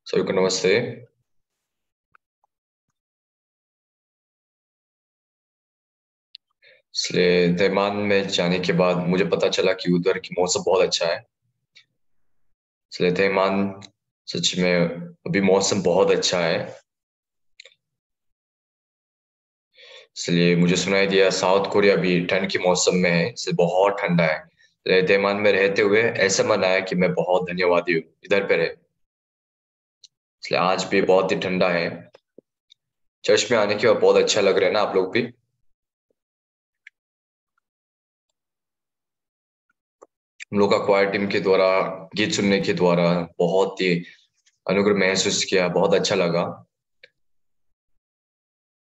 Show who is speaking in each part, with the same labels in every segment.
Speaker 1: सभी को नमस्ते। इसलिए तैमान में जाने के बाद मुझे पता चला कि उधर की मौसम बहुत अच्छा है। इसलिए तैमान सच में अभी मौसम बहुत अच्छा है। इसलिए मुझे सुनाई दिया साउथ कोरिया भी ठंड के मौसम में है, इसलिए बहुत ठंडा है। इसलिए तैमान में रहते हुए ऐसा मन आया कि मैं बहुत धन्यवादी हूँ इधर पे रहे। इसलिए आज भी बहुत ही ठंडा है। चर्च में आने के बाद बहुत अच्छा लग रहा है ना आप लोग भी। हम लोग का क्वायर टीम के द्वारा गीत सुनने के द्वारा बहुत ही अनुग्रह महसूस किया, बहुत अच्छा लगा।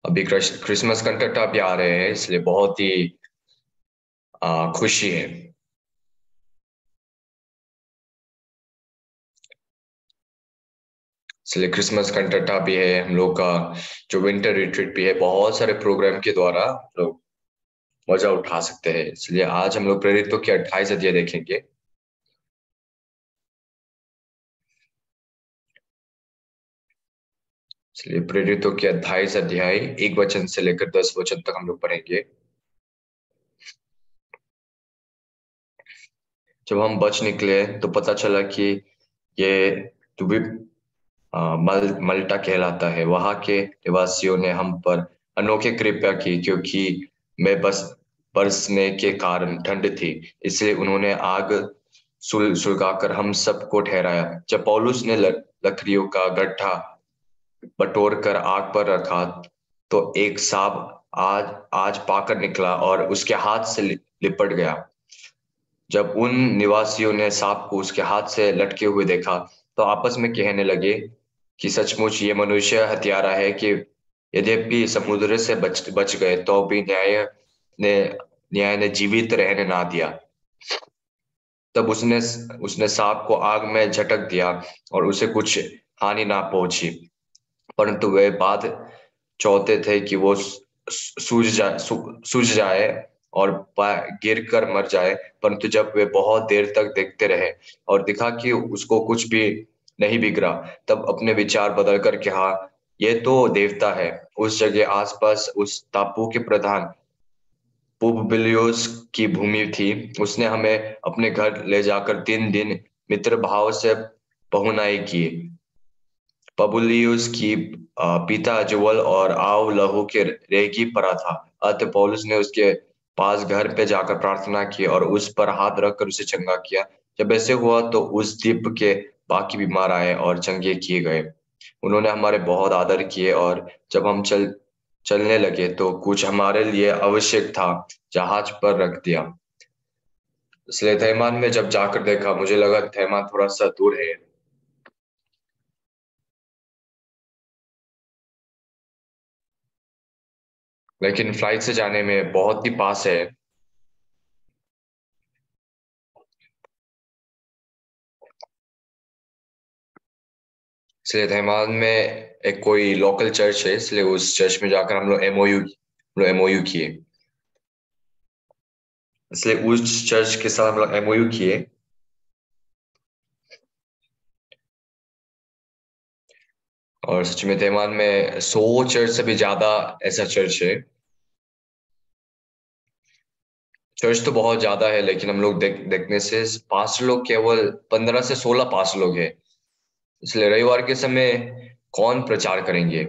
Speaker 1: अभी क्रिसमस कंटेंट भी आ रहे हैं, इसलिए बहुत ही खुशी है। इसलिए क्रिसमस कंटेंट भी है हम लोग का। जो विंटर रिट्रीट भी है, बहुत सारे प्रोग्राम के द्वारा लोग मजा उठा सकते हैं। इसलिए आज हम लोग प्रेरितों की 28 अध्याय देखेंगे। इसलिए प्रेरितों की 28 अध्याय 1 वचन से लेकर 10 वचन तक हम लोग पढ़ेंगे। जब हम बच निकले तो पता चला कि ये दुबी मल्टा कहलाता है। वहां के निवासियों ने हम पर अनोखी कृपा की, क्योंकि मैं बस बरसने के कारण ठंड थी। इसलिए उन्होंने आग सुलगाकर हम सबको ठहराया। जब पौलुस ने लकड़ियों का गड्ढा बटोर कर आग पर रखा, तो एक सांप आज आज पाकर निकला और उसके हाथ से लिपट गया। जब उन निवासियों ने सांप को उसके हाथ से लटके हुए देखा, तो आपस में कहने लगे कि सचमुच ये मनुष्य हत्यारा है। कि यद्यपि समुद्र से बच गए, तो भी ने न्याय ने जीवित रहने ना दिया। तब उसने उसने सांप को आग में झटक दिया और उसे कुछ हानि ना पहुंची। परंतु वे बात चाहते थे कि वो सूझ जाए और गिर कर मर जाए। परंतु जब वे बहुत देर तक देखते रहे और दिखा कि उसको कुछ भी नहीं बिगड़ा, तब अपने विचार बदल कर कहा, ये तो देवता है। उस जगह आसपास उस टापू के प्रधान पुबलियुस की भूमि थी। उसने हमें अपने घर ले जाकर 3 दिन मित्र भाव से पहुनाई की। पबुलियुस की पिता जुवल और आव लहू के रेगी पड़ा था। अतः पौलुस ने उसके पास घर पे जाकर प्रार्थना की और उस पर हाथ रखकर उसे चंगा किया। जब ऐसे हुआ तो उस द्वीप के बाकी बीमार आए और चंगे किए गए। उन्होंने हमारे बहुत आदर किए, और जब हम चलने लगे तो कुछ हमारे लिए आवश्यक था जहाज पर रख दिया। इसलिए थैमान में जब जाकर देखा, मुझे लगा थैमान थोड़ा सा दूर है, लेकिन फ्लाइट से जाने में बहुत ही पास है। इसलिए धैमाल में एक कोई लोकल चर्च है, इसलिए उस चर्च में जाकर हम लोग एमओयू किए। इसलिए उस चर्च के साथ हम लोग एमओयू किए। और सच में तैवान में 100 चर्च से भी ज्यादा ऐसा चर्च है। चर्च तो बहुत ज्यादा है, लेकिन हम लोग देखने से पांच लोग, केवल 15 से 16 पांच लोग हैं। इसलिए रविवार के समय कौन प्रचार करेंगे।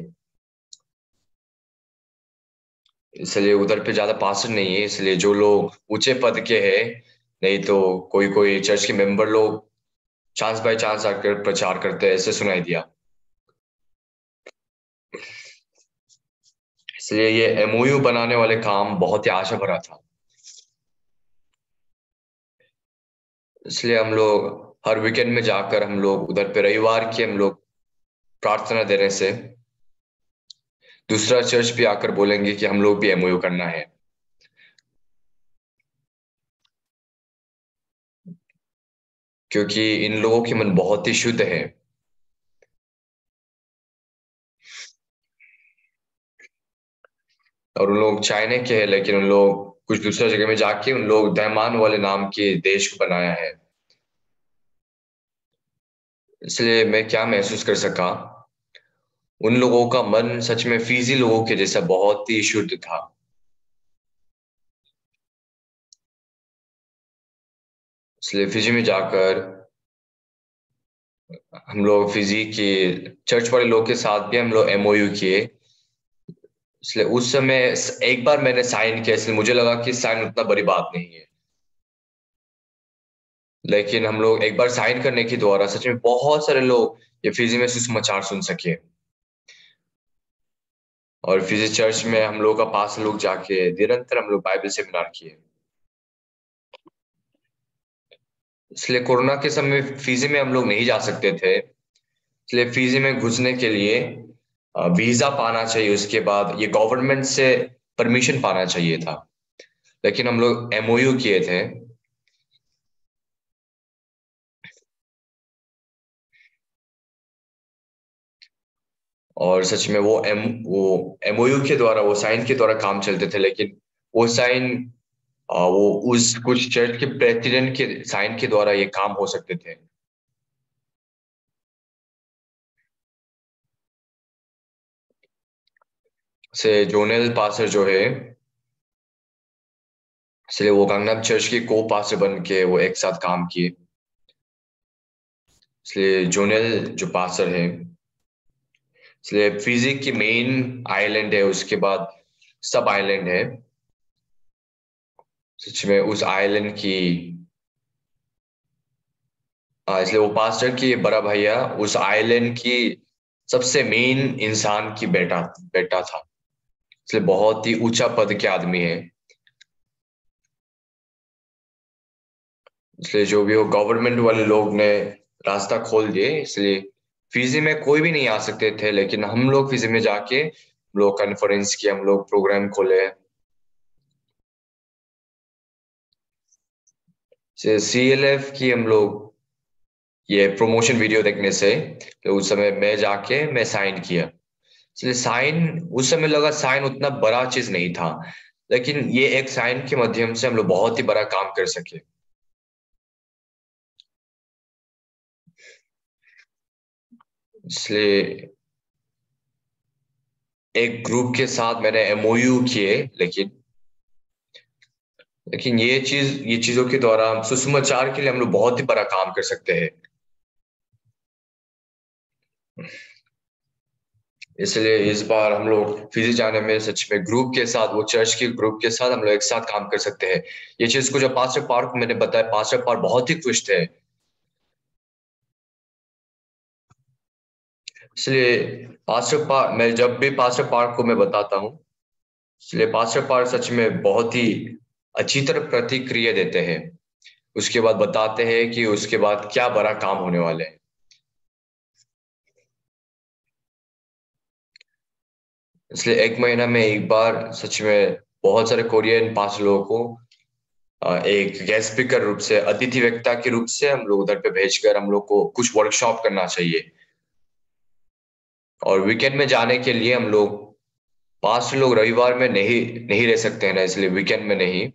Speaker 1: इसलिए उधर पे ज्यादा पास्टर नहीं है, इसलिए जो लोग ऊंचे पद के हैं, नहीं तो कोई कोई चर्च के मेंबर लोग चांस बाय चांस आकर प्रचार करते हैं, ऐसे सुनाई दिया। इसलिए ये एमओयू बनाने वाले काम बहुत ही आशा भरा था। इसलिए हम लोग हर वीकेंड में जाकर हम लोग उधर पे रविवार की हम लोग प्रार्थना देने से दूसरा चर्च भी आकर बोलेंगे कि हम लोग भी एमओयू करना है। क्योंकि इन लोगों के मन बहुत ही शुद्ध है। और उन लोग चाइना के हैं, लेकिन उन लोग कुछ दूसरा जगह में जाके उन लोग दैमान वाले नाम के देश को बनाया है। इसलिए मैं क्या महसूस कर सका, उन लोगों का मन सच में फीजी लोगों के जैसा बहुत ही शुद्ध था। इसलिए फिजी में जाकर हम लोग फिजी के चर्च वाले लोग के साथ भी हम लोग एमओयू किए। इसलिए उस समय एक बार मैंने साइन किया, इसलिए मुझे लगा कि साइन उतना बड़ी बात नहीं है। लेकिन हम लोग एक बार साइन करने के द्वारा सच में बहुत सारे लोग ये फिजी में सुसमाचार सुन सके। और फिजी चर्च में हम लोग का पास लोग जाके निरंतर हम लोग बाइबल सेमिनार किए। इसलिए कोरोना के समय फिजी में हम लोग नहीं जा सकते थे। इसलिए फिजी में घुसने के लिए वीजा पाना चाहिए, उसके बाद ये गवर्नमेंट से परमिशन पाना चाहिए था। लेकिन हम लोग एमओयू किए थे। और सच में वो एमओयू के द्वारा, वो साइन के द्वारा काम चलते थे। लेकिन वो साइन, वो उस कुछ चर्च के प्रेसिडेंट के साइन के द्वारा ये काम हो सकते थे। से जोनेल पासर जो है, इसलिए वो गंगनाम चर्च के को पास्टर बन के वो एक साथ काम किए। इसलिए जोनेल जो पास्टर है, इसलिए फिजी की मेन आइलैंड है, उसके बाद सब आइलैंड है। सच में उस आइलैंड की, इसलिए वो पास्टर की बड़ा भैया उस आइलैंड की सबसे मेन इंसान की बेटा बेटा था। इसलिए बहुत ही ऊंचा पद के आदमी है। इसलिए जो भी हो, गवर्नमेंट वाले लोग ने रास्ता खोल दिए। इसलिए फिजी में कोई भी नहीं आ सकते थे, लेकिन हम लोग फिजी में जाके हम लोग कॉन्फ्रेंस किए, हम लोग प्रोग्राम खोले। सीएलएफ की हम लोग ये प्रमोशन वीडियो देखने से, तो उस समय मैं जाके मैं साइन किया। इसलिए साइन, उस समय लगा साइन उतना बड़ा चीज नहीं था, लेकिन ये एक साइन के माध्यम से हम लोग बहुत ही बड़ा काम कर सके। इसलिए एक ग्रुप के साथ मैंने एमओयू किए। लेकिन लेकिन ये चीजों के द्वारा हम सुसमाचार के लिए हम लोग बहुत ही बड़ा काम कर सकते हैं। इसलिए इस बार हम लोग फिजी जाने में सच में ग्रुप के साथ, वो चर्च के ग्रुप के साथ हम लोग एक साथ काम कर सकते हैं। ये चीज को जब पास्टर पार्क मैंने बताया, पास्टर पार्क बहुत ही खुश थे। इसलिए पास्टर पार्क, मैं जब भी पास्टर पार्क को मैं बताता हूँ, इसलिए पास्टर पार्क सच में बहुत ही अच्छी तरह प्रतिक्रिया देते हैं। उसके बाद बताते हैं कि उसके बाद क्या बड़ा काम होने वाले हैं। इसलिए एक महीना में एक बार सच में बहुत सारे कोरियन पास लोगों को एक गेस्ट स्पीकर रूप से, अतिथि वक्ता के रूप से हम लोग उधर पे भेजकर हम लोग को कुछ वर्कशॉप करना चाहिए। और वीकेंड में जाने के लिए हम लोग, पास लोग रविवार में नहीं नहीं रह सकते हैं ना, इसलिए वीकेंड में नहीं।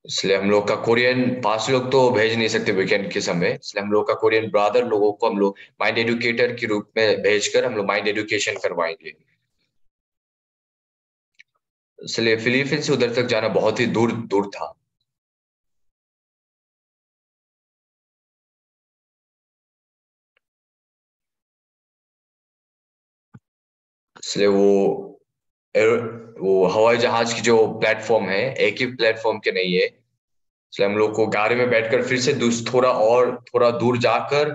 Speaker 1: इसलिए हम लोग का कोरियन पास लोग तो भेज नहीं सकते वीकेंड के समय, इसलिए हम लोग का कोरियन ब्रादर लोगों को हम लोग माइंड एडुकेटर के रूप में भेजकर हम लोग माइंड एडुकेशन करवाएंगे। इसलिए फिलीपींस से उधर तक जाना बहुत ही दूर दूर था। इसलिए वो हवाई जहाज की जो प्लेटफॉर्म है, एक ही प्लेटफॉर्म के नहीं है। इसलिए हम लोग को गाड़ी में बैठकर फिर से थोड़ा और थोड़ा दूर जाकर,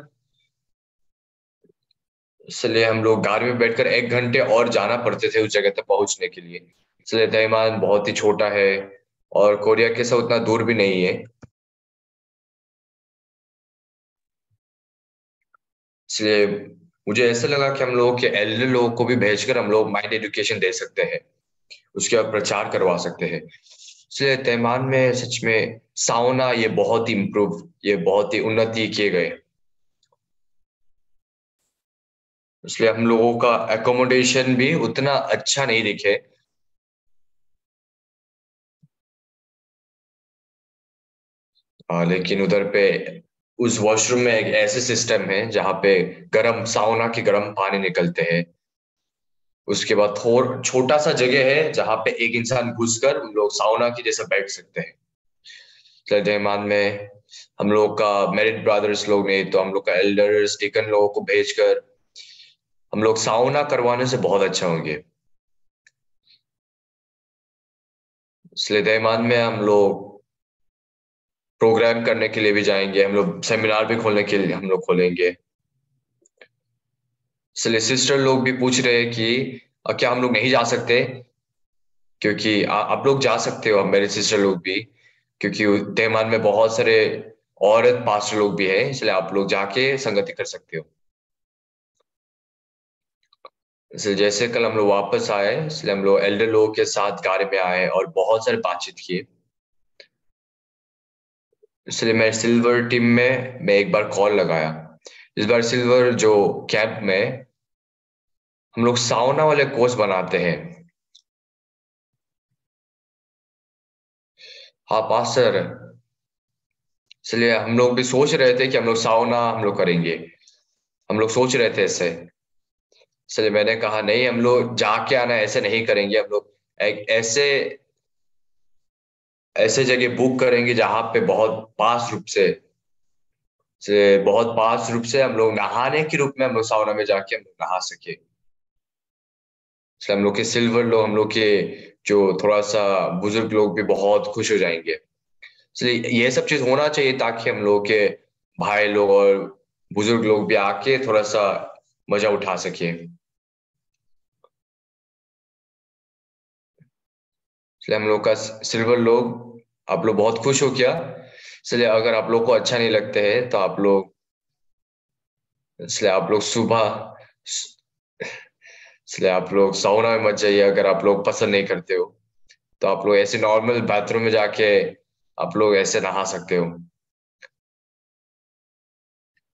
Speaker 1: इसलिए हम लोग गाड़ी में बैठकर 1 घंटे और जाना पड़ते थे उस जगह तक पहुंचने के लिए। इसलिए तैमान बहुत ही छोटा है और कोरिया के साथ उतना दूर भी नहीं है। इसलिए मुझे ऐसा लगा कि हम लोगों के एल्डर लोगों को भी भेजकर हम लोग माइंड एजुकेशन दे सकते हैं, उसके बाद प्रचार करवा सकते हैं। इसलिए तैमान में सच में साउना ये बहुत ही इम्प्रूव, ये बहुत ही उन्नति किए गए। इसलिए हम लोगों का एकोमोडेशन भी उतना अच्छा नहीं दिखे। लेकिन उधर पे उस वॉशरूम में एक ऐसे सिस्टम है जहाँ पे गर्म साउना के गर्म पानी निकलते हैं। उसके बाद थोड़ा छोटा सा जगह है जहाँ पे एक इंसान घुसकर हम लोग साउना की जैसा बैठ सकते हैं। जयमान में हम लोग का मेरिट ब्रदर्स लोग नहीं तो हम लोग का एल्डर्स डिकन लोगों को भेजकर हम लोग साउना करवाने से बहुत अच्छा होंगे। इसलिए दयमान में हम लोग प्रोग्राम करने के लिए भी जाएंगे, हम लोग सेमिनार भी खोलने के लिए हम लोग खोलेंगे। इसलिए सिस्टर लोग भी पूछ रहे हैं कि क्या हम लोग नहीं जा सकते, क्योंकि आप लोग जा सकते हो, मेरे सिस्टर लोग भी, क्योंकि दयमान में बहुत सारे औरत पास्टर लोग भी हैं, इसलिए आप लोग जाके संगति कर सकते हो। इसलिए जैसे कल हम लोग वापस आए, इसलिए हम लोग एल्डर लोगों के साथ गाड़ी में आए और बहुत सारे बातचीत किए। इसलिए मैं सिल्वर टीम में मैं एक बार कॉल लगाया। इस बार सिल्वर जो कैंप में हम लोग साउना वाले कोर्स बनाते हैं। हाँ पास्टर, इसलिए हम लोग भी सोच रहे थे कि हम लोग साउना हम लोग करेंगे, हम लोग सोच रहे थे ऐसे। इसलिए मैंने कहा नहीं, हम लोग जाके आना ऐसे नहीं करेंगे, हम लोग एक ऐसे ऐसे जगह बुक करेंगे जहां पे बहुत पास रूप से हम लोग नहाने के रूप में हम लोग साउना में जाके हम लोग नहा सके। इसलिए हम लोग के सिल्वर लोग, हम लोग के जो थोड़ा सा बुजुर्ग लोग भी बहुत खुश हो जाएंगे। इसलिए ये सब चीज होना चाहिए ताकि हम लोग के भाई लोग और बुजुर्ग लोग भी आके थोड़ा सा मजा उठा सके। इसलिए हम लोग का सिल्वर लोग, आप लोग बहुत खुश हो क्या? इसलिए अगर आप लोग को अच्छा नहीं लगता है तो आप लोग, इसलिए आप लोग सुबह इसलिए आप लोग साउना में मत जाइए अगर आप लोग पसंद नहीं करते हो। तो आप लोग ऐसे नॉर्मल बाथरूम में जाके आप लोग ऐसे नहा सकते हो।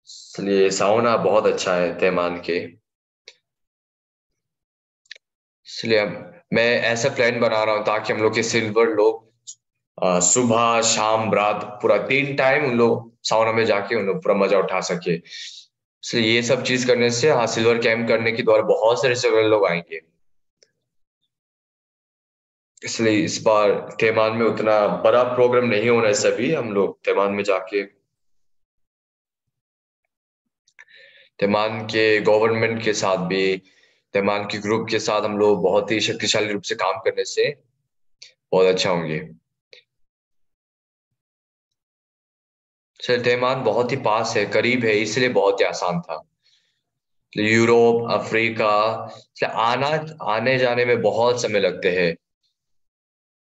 Speaker 1: इसलिए साउना बहुत अच्छा है तैमान के। इसलिए मैं ऐसा प्लान बना रहा हूँ ताकि हम लोग के सिल्वर लोग सुबह शाम रात पूरा 3 टाइम उन लोग साउना में जाके उन लोग पूरा मजा उठा सके। इसलिए ये सब चीज करने से, हाँ, सिल्वर कैंप करने के द्वारा बहुत सारे सिल्वर लोग आएंगे। इसलिए इस बार तेमान में उतना बड़ा प्रोग्राम नहीं होना है, सभी हम लोग तेमान में जाके तेमान के गवर्नमेंट के साथ भी, तेमान के ग्रुप के साथ हम लोग बहुत ही शक्तिशाली रूप से काम करने से बहुत अच्छा होंगे। चल तेमान बहुत ही पास है, करीब है, इसलिए बहुत ही आसान था। यूरोप अफ्रीका से आने जाने में बहुत समय लगते हैं।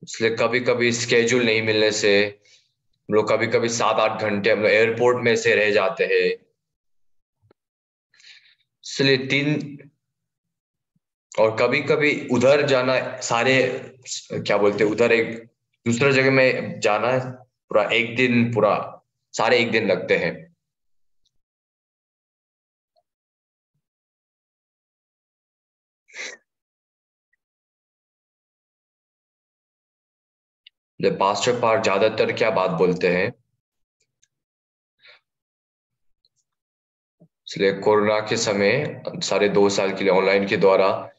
Speaker 1: इसलिए कभी कभी स्केड्यूल नहीं मिलने से हम लोग कभी कभी 7-8 घंटे हम लोग एयरपोर्ट में से रह जाते हैं। इसलिए तीन, और कभी कभी उधर जाना सारे, क्या बोलते हैं, उधर एक दूसरा जगह में जाना पूरा एक दिन, पूरा सारे एक दिन लगते हैं। जब पास्टर पार्क ज्यादातर क्या बात बोलते हैं, इसलिए कोरोना के समय 2.5 साल के लिए ऑनलाइन के द्वारा,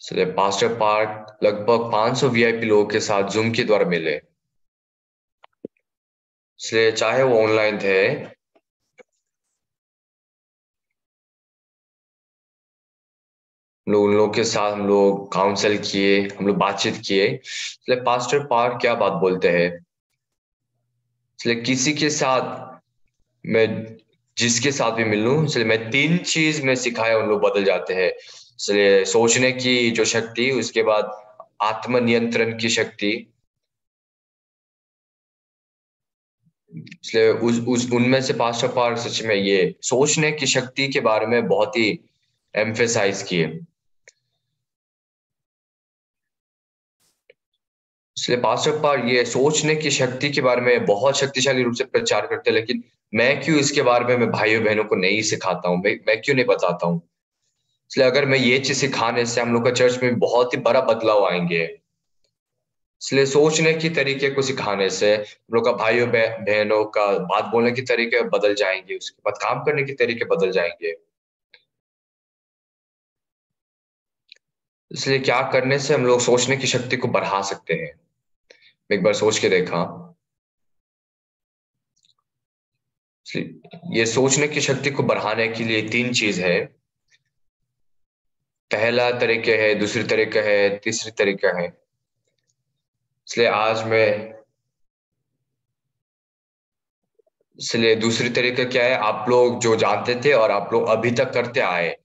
Speaker 1: इसलिए पास्टर पार्क लगभग 500 वीआईपी लोगों के साथ जूम के द्वारा मिले। इसलिए चाहे वो ऑनलाइन थे, हम लोग उन लोग के साथ हम लोग काउंसल किए, हम लोग बातचीत किए। इसलिए पास्टर पार्क क्या बात बोलते हैं, इसलिए किसी के साथ मैं जिसके साथ भी मिलूं, इसलिए मैं 3 चीज में सिखाया उन लोग बदल जाते हैं। इसलिए सोचने की जो शक्ति, उसके बाद आत्मनियंत्रण की शक्ति। इसलिए उस उनमें से पास्टर पार्क सच में ये सोचने की शक्ति के बारे में बहुत ही एम्फेसाइज किए। इसलिए पास्टर पार्क ये सोचने की शक्ति के बारे में बहुत शक्तिशाली रूप से प्रचार करते हैं, लेकिन मैं क्यों इसके बारे में मैं भाइयों बहनों को नहीं सिखाता हूँ, मैं क्यों नहीं बताता हूँ? इसलिए अगर मैं ये चीज सिखाने से हम लोग का चर्च में बहुत ही बड़ा बदलाव आएंगे। इसलिए सोचने की तरीके को सिखाने से हम लोग का भाइयों बहनों का बात बोलने के तरीके बदल जाएंगे, उसके बाद काम करने के तरीके बदल जाएंगे। इसलिए क्या करने से हम लोग सोचने की शक्ति को बढ़ा सकते हैं। मैं एक बार सोच के देखा, इसलिए ये सोचने की शक्ति को बढ़ाने के लिए तीन चीज है। पहला तरीका है, दूसरी तरीका है, तीसरी तरीका है। इसलिए आज मैं इसलिए दूसरी तरीका क्या है, आप लोग जो जानते थे और आप लोग अभी तक करते आए।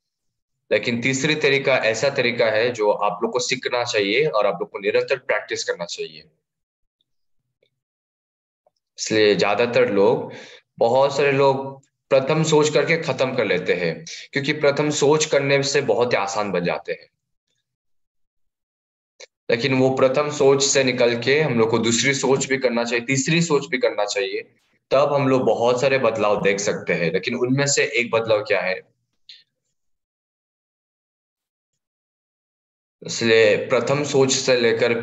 Speaker 1: लेकिन तीसरी तरीका ऐसा तरीका है जो आप लोग को सीखना चाहिए और आप लोग को निरंतर प्रैक्टिस करना चाहिए। इसलिए ज्यादातर लोग बहुत सारे लोग प्रथम सोच करके खत्म कर लेते हैं, क्योंकि प्रथम सोच करने से बहुत ही आसान बन जाते हैं। लेकिन वो प्रथम सोच से निकल के हम लोग को दूसरी सोच भी करना चाहिए, तीसरी सोच भी करना चाहिए। तब हम लोग बहुत सारे बदलाव देख सकते हैं। लेकिन उनमें से एक बदलाव क्या है, इसलिए प्रथम सोच से लेकर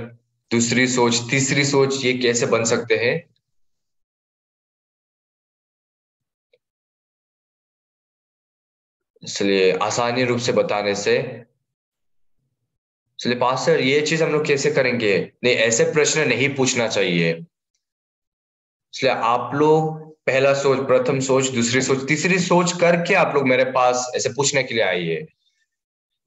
Speaker 1: दूसरी सोच तीसरी सोच ये कैसे बन सकते हैं। इसलिए आसानी रूप से बताने से, इसलिए पास्टर ये चीज हम लोग कैसे करेंगे, नहीं ऐसे प्रश्न नहीं पूछना चाहिए। इसलिए आप लोग पहला सोच, प्रथम सोच, दूसरी सोच, तीसरी सोच करके आप लोग मेरे पास ऐसे पूछने के लिए आइए।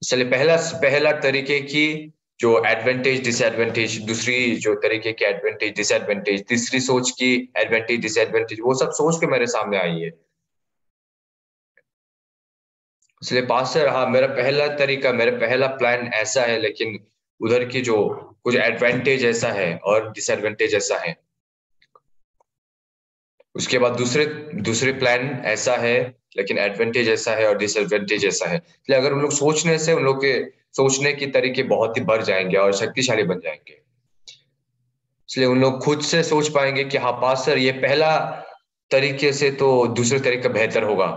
Speaker 1: इसलिए पहला पहला तरीके की जो एडवांटेज डिसएडवांटेज, दूसरी जो तरीके की एडवांटेज डिसएडवांटेज, तीसरी सोच की एडवांटेज डिसएडवांटेज, वो सब सोच के मेरे सामने आइए। इसलिए पास्टर हाँ, मेरा पहला तरीका, मेरा पहला प्लान ऐसा है, लेकिन उधर की जो कुछ एडवांटेज ऐसा है और डिसएडवांटेज ऐसा है। उसके बाद दूसरे दूसरे प्लान ऐसा है, लेकिन एडवांटेज ऐसा है और डिसएडवांटेज ऐसा है। इसलिए अगर हम लोग सोचने से, उन लोग के सोचने के तरीके बहुत ही बढ़ जाएंगे और शक्तिशाली बन जाएंगे। इसलिए उन लोग खुद से सोच पाएंगे कि हाँ पास्टर ये पहला तरीके से तो दूसरे तरीका बेहतर होगा।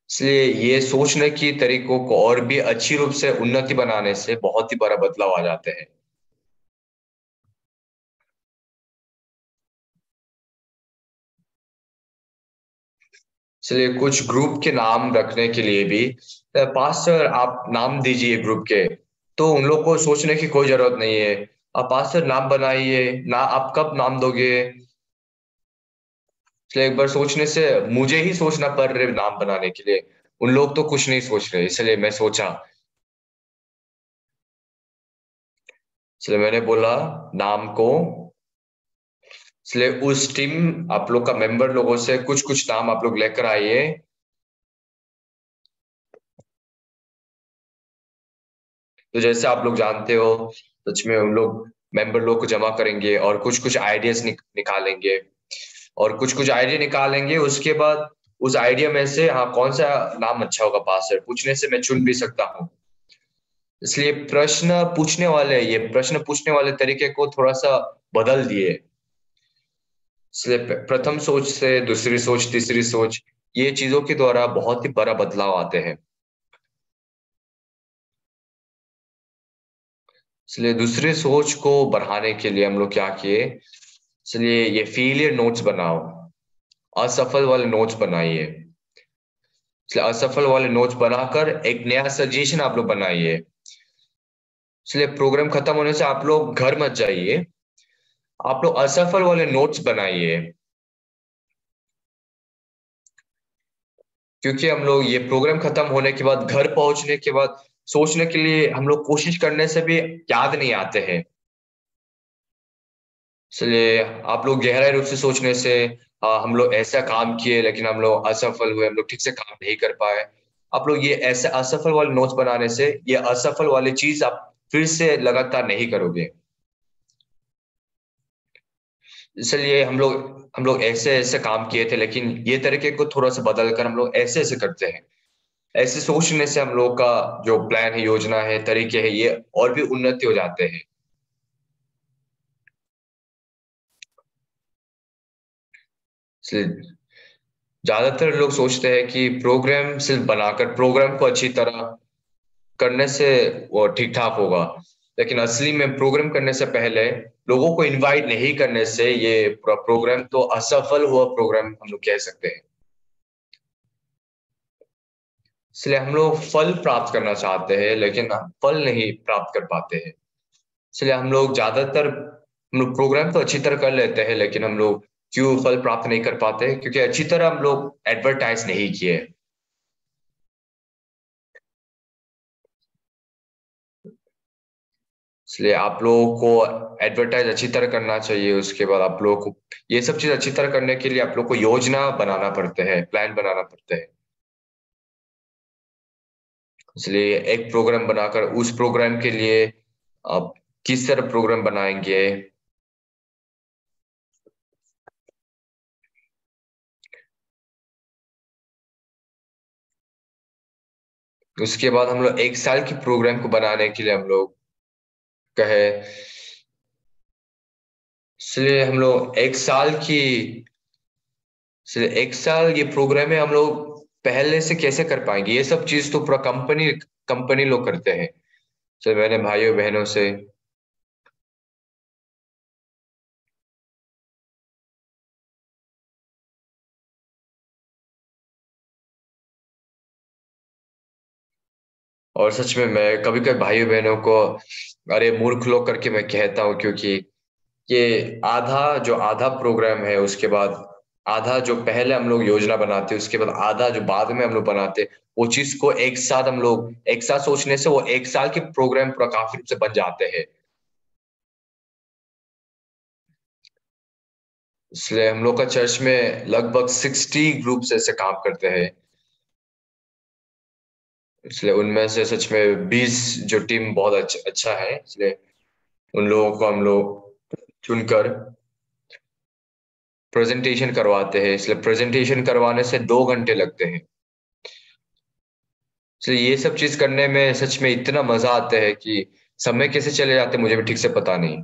Speaker 1: इसलिए ये सोचने की तरीकों को और भी अच्छी रूप से उन्नति बनाने से बहुत ही बड़ा बदलाव आ जाते हैं। इसलिए कुछ ग्रुप के नाम रखने के लिए भी, पास्टर आप नाम दीजिए ग्रुप के, तो उन लोग को सोचने की कोई जरूरत नहीं है। आप पास्टर नाम बनाइए ना, आप कब नाम दोगे। इसलिए एक बार सोचने से मुझे ही सोचना पड़ रहा है नाम बनाने के लिए, उन लोग तो कुछ नहीं सोच रहे। इसलिए मैं सोचा, इसलिए मैंने बोला नाम को। इसलिए उस टीम आप लोग का मेंबर लोगों से कुछ कुछ नाम आप लोग लेकर आइए। तो जैसे आप लोग जानते हो, सच में उन लोग मेंबर लोग को जमा करेंगे और कुछ कुछ आइडियाज निकालेंगे, और कुछ कुछ आइडिया निकालेंगे। उसके बाद उस आइडिया में से हाँ कौन सा नाम अच्छा होगा, पास है पूछने से मैं चुन भी सकता हूँ। इसलिए प्रश्न पूछने वाले तरीके को थोड़ा सा बदल दिए। इसलिए प्रथम सोच से दूसरी सोच तीसरी सोच, ये चीजों के द्वारा बहुत ही बड़ा बदलाव आते हैं। इसलिए दूसरी सोच को बढ़ाने के लिए हम लोग क्या किए, इसलिए ये फेलियर नोट्स बनाओ, असफल वाले नोट्स बनाइए। इसलिए असफल वाले नोट्स बनाकर एक नया सजेशन आप लोग बनाइए। इसलिए प्रोग्राम खत्म होने से आप लोग घर मत जाइए, आप लोग असफल वाले नोट्स बनाइए। क्योंकि हम लोग ये प्रोग्राम खत्म होने के बाद घर पहुंचने के बाद सोचने के लिए हम लोग कोशिश करने से भी याद नहीं आते हैं। इसलिए आप लोग गहराई रूप से सोचने से, हम लोग ऐसा काम किए लेकिन हम लोग असफल हुए, हम लोग ठीक से काम नहीं कर पाए। आप लोग ये ऐसे असफल वाले नोट्स बनाने से ये असफल वाली चीज आप फिर से लगातार नहीं करोगे। इसलिए हम लोग ऐसे ऐसे काम किए थे, लेकिन ये तरीके को थोड़ा सा बदल कर हम लोग ऐसे ऐसे करते हैं। ऐसे सोचने से हम लोग का जो प्लान है, योजना है, तरीके है, ये और भी उन्नति हो जाते हैं। इसलिए ज्यादातर लोग सोचते हैं कि प्रोग्राम सिर्फ बनाकर प्रोग्राम को अच्छी तरह करने से वो ठीक ठाक होगा। लेकिन असली में प्रोग्राम करने से पहले लोगों को इनवाइट नहीं करने से ये पूरा प्रोग्राम तो असफल हुआ प्रोग्राम हम लोग कह सकते हैं। इसलिए हम लोग फल प्राप्त करना चाहते हैं लेकिन फल नहीं प्राप्त कर पाते हैं। इसलिए हम लोग ज्यादातर हम लोग प्रोग्राम तो अच्छी तरह कर लेते हैं लेकिन हम लोग क्यों फल प्राप्त नहीं कर पाते, क्योंकि अच्छी तरह हम लोग एडवर्टाइज नहीं किए। इसलिए आप लोगों को एडवर्टाइज अच्छी तरह करना चाहिए। उसके बाद आप लोगों को ये सब चीज अच्छी तरह करने के लिए आप लोग को योजना बनाना पड़ते हैं, प्लान बनाना पड़ता है। इसलिए एक प्रोग्राम बनाकर उस प्रोग्राम के लिए आप किस तरह प्रोग्राम बनाएंगे। उसके बाद हम लोग एक साल की प्रोग्राम को बनाने के लिए हम लोग कहे, इसलिए हम लोग एक साल की, इसलिए एक साल ये प्रोग्राम है हम लोग पहले से कैसे कर पाएंगे, ये सब चीज तो पूरा कंपनी कंपनी लोग करते हैं। तो मैंने भाइयों बहनों से, और सच में मैं कभी कभी भाइयों बहनों को अरे मूर्ख लोग करके मैं कहता हूँ, क्योंकि ये आधा प्रोग्राम है, उसके बाद आधा जो पहले हम लोग योजना बनाते हैं, उसके बाद आधा जो बाद में हम लोग बनाते हैं, वो चीज को एक साथ हम लोग एक साथ सोचने से वो एक साल के प्रोग्राम पूरा काफी रूप से बन जाते हैं। इसलिए हम लोग का चर्च में लगभग 60 ग्रुप ऐसे काम करते हैं। इसलिए उनमें से सच में 20 जो टीम बहुत अच्छा है, इसलिए उन लोगों को हम लोग चुनकर प्रेजेंटेशन करवाते हैं। इसलिए प्रेजेंटेशन करवाने से 2 घंटे लगते हैं। इसलिए ये सब चीज करने में सच में इतना मजा आता है कि समय कैसे चले जाते हैं मुझे भी ठीक से पता नहीं।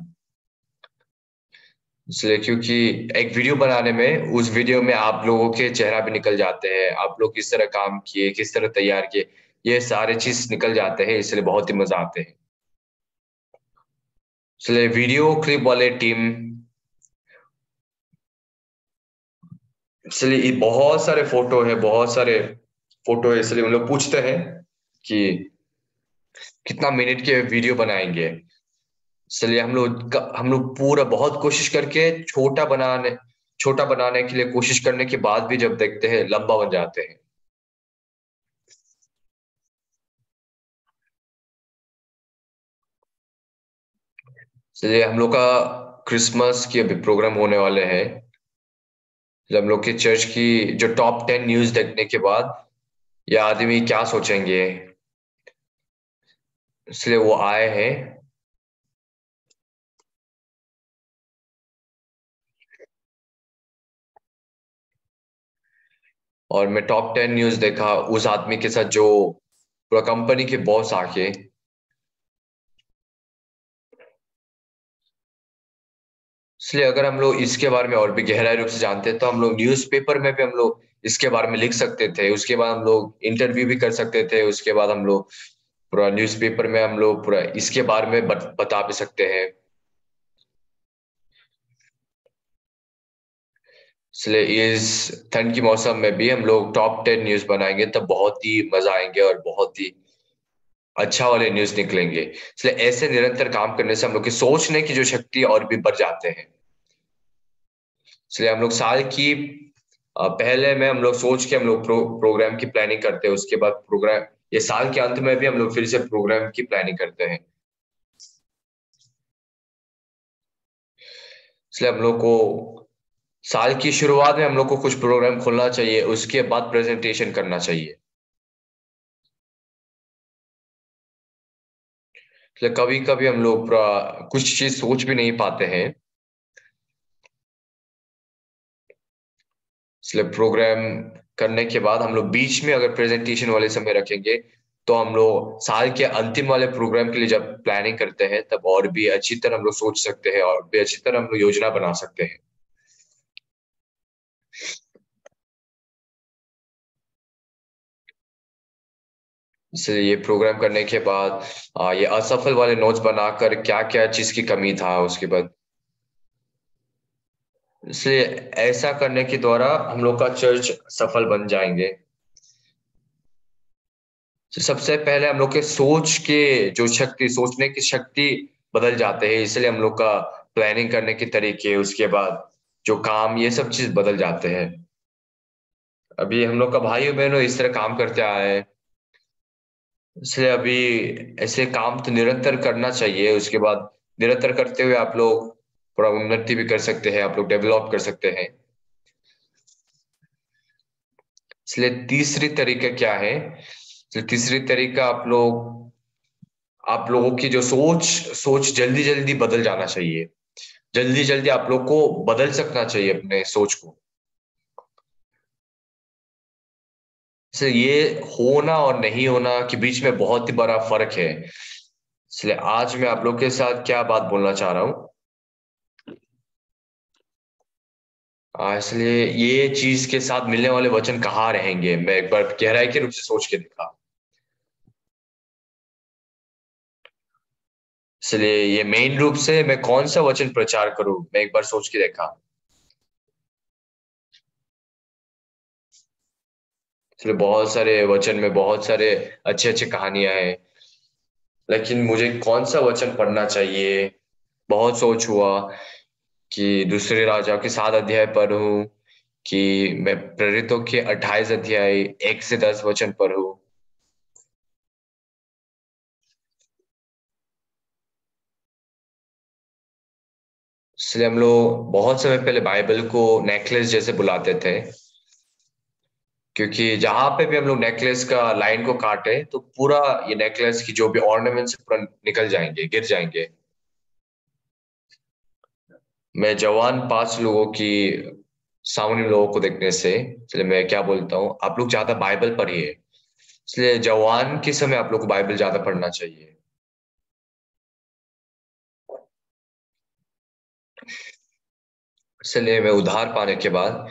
Speaker 1: इसलिए क्योंकि एक वीडियो बनाने में, उस वीडियो में आप लोगों के चेहरा भी निकल जाते हैं, आप लोग किस तरह काम किए, किस तरह तैयार किए, ये सारे चीज निकल जाते हैं, इसलिए बहुत ही मजा आते हैं। इसलिए वीडियो क्लिप वाले टीम, इसलिए ये बहुत सारे फोटो है, बहुत सारे फोटो है, इसलिए उन लोग पूछते हैं कि कितना मिनट के वीडियो बनाएंगे। इसलिए हम लोग पूरा बहुत कोशिश करके छोटा बनाने के लिए कोशिश करने के बाद भी जब देखते हैं लंबा बन जाते हैं। इसलिए हम लोग का क्रिसमस की अभी प्रोग्राम होने वाले हैं। जब हम लोग के चर्च की जो टॉप 10 न्यूज देखने के बाद ये आदमी क्या सोचेंगे, इसलिए वो आए हैं। और मैं टॉप 10 न्यूज देखा उस आदमी के साथ जो पूरा कंपनी के बॉस आके, इसलिए अगर हम लोग इसके बारे में और भी गहराई रूप से जानते हैं तो हम लोग न्यूज़पेपर में भी हम लोग इसके बारे में लिख सकते थे, उसके बाद हम लोग इंटरव्यू भी कर सकते थे, उसके बाद हम लोग पूरा न्यूज़पेपर में हम लोग पूरा इसके बारे में बता भी सकते हैं। इसलिए इस ठंड की मौसम में भी हम लोग टॉप 10 न्यूज बनाएंगे तब बहुत ही मजा आएंगे और बहुत ही अच्छा वाले न्यूज निकलेंगे। इसलिए ऐसे निरंतर काम करने से हम लोग की सोचने की जो शक्ति और भी बढ़ जाते हैं। इसलिए हम लोग साल की पहले में हम लोग सोच के हम लोग प्रोग्राम की प्लानिंग करते हैं, उसके बाद प्रोग्राम ये साल के अंत में भी हम लोग फिर से प्रोग्राम की प्लानिंग करते हैं। इसलिए हम लोग को साल की शुरुआत में हम लोग को कुछ प्रोग्राम खोलना चाहिए, उसके बाद प्रेजेंटेशन करना चाहिए। इसलिए कभी कभी हम लोग कुछ चीज सोच भी नहीं पाते हैं। इसलिए प्रोग्राम करने के बाद हम लोग बीच में अगर प्रेजेंटेशन वाले समय रखेंगे तो हम लोग साल के अंतिम वाले प्रोग्राम के लिए जब प्लानिंग करते हैं तब और भी अच्छी तरह हम लोग सोच सकते हैं और भी अच्छी तरह हम लोग योजना बना सकते हैं। इसलिए ये प्रोग्राम करने के बाद ये असफल वाले नोट्स बनाकर क्या क्या चीज की कमी था उसके बाद, इसलिए ऐसा करने के द्वारा हम लोग का चर्च सफल बन जाएंगे। तो सबसे पहले हम लोग के सोच के जो शक्ति, सोचने की शक्ति बदल जाते हैं, इसलिए हम लोग का प्लानिंग करने के तरीके, उसके बाद जो काम, ये सब चीज बदल जाते हैं। अभी हम लोग का भाइयों बहनों इस तरह काम करते आए हैं, इसलिए अभी ऐसे काम तो निरंतर करना चाहिए। उसके बाद निरंतर करते हुए आप लोग थोड़ा उन्नति भी कर सकते हैं, आप लोग डेवलप कर सकते हैं। इसलिए तीसरी तरीका क्या है, तो तीसरी तरीका आप लोगों की जो सोच सोच जल्दी जल्दी बदल जाना चाहिए। जल्दी जल्दी आप लोग को बदल सकना चाहिए अपने सोच को। इसलिए ये होना और नहीं होना के बीच में बहुत ही बड़ा फर्क है। इसलिए आज मैं आप लोग के साथ क्या बात बोलना चाह रहा हूँ, इसलिए ये चीज के साथ मिलने वाले वचन कहाँ रहेंगे, मैं एक बार गहराई के रूप से सोच के देखा। इसलिए ये मेन रूप से मैं कौन सा वचन प्रचार करूं, मैं एक बार सोच के देखा। इसलिए बहुत सारे वचन में बहुत सारे अच्छे अच्छे कहानियां हैं, लेकिन मुझे कौन सा वचन पढ़ना चाहिए। बहुत सोच हुआ कि दूसरे राजा के 7 अध्याय पढूं, कि मैं प्रेरितों के 28 अध्याय 1 से 10 वचन पढूं। इसलिए हम लोग बहुत समय पहले बाइबल को नेकलेस जैसे बुलाते थे, क्योंकि जहां पे भी हम लोग नेकलेस का लाइन को काटे तो पूरा ये नेकलेस की जो भी ऑर्नामेंट्स पूरा निकल जाएंगे, गिर जाएंगे। मैं जवान 5 लोगों की सामान्य लोगों को देखने से, इसलिए मैं क्या बोलता हूँ, आप लोग ज्यादा बाइबल पढ़िए। इसलिए जवान के समय आप लोग को बाइबल ज्यादा पढ़ना चाहिए। इसलिए मैं उधार पाने के बाद,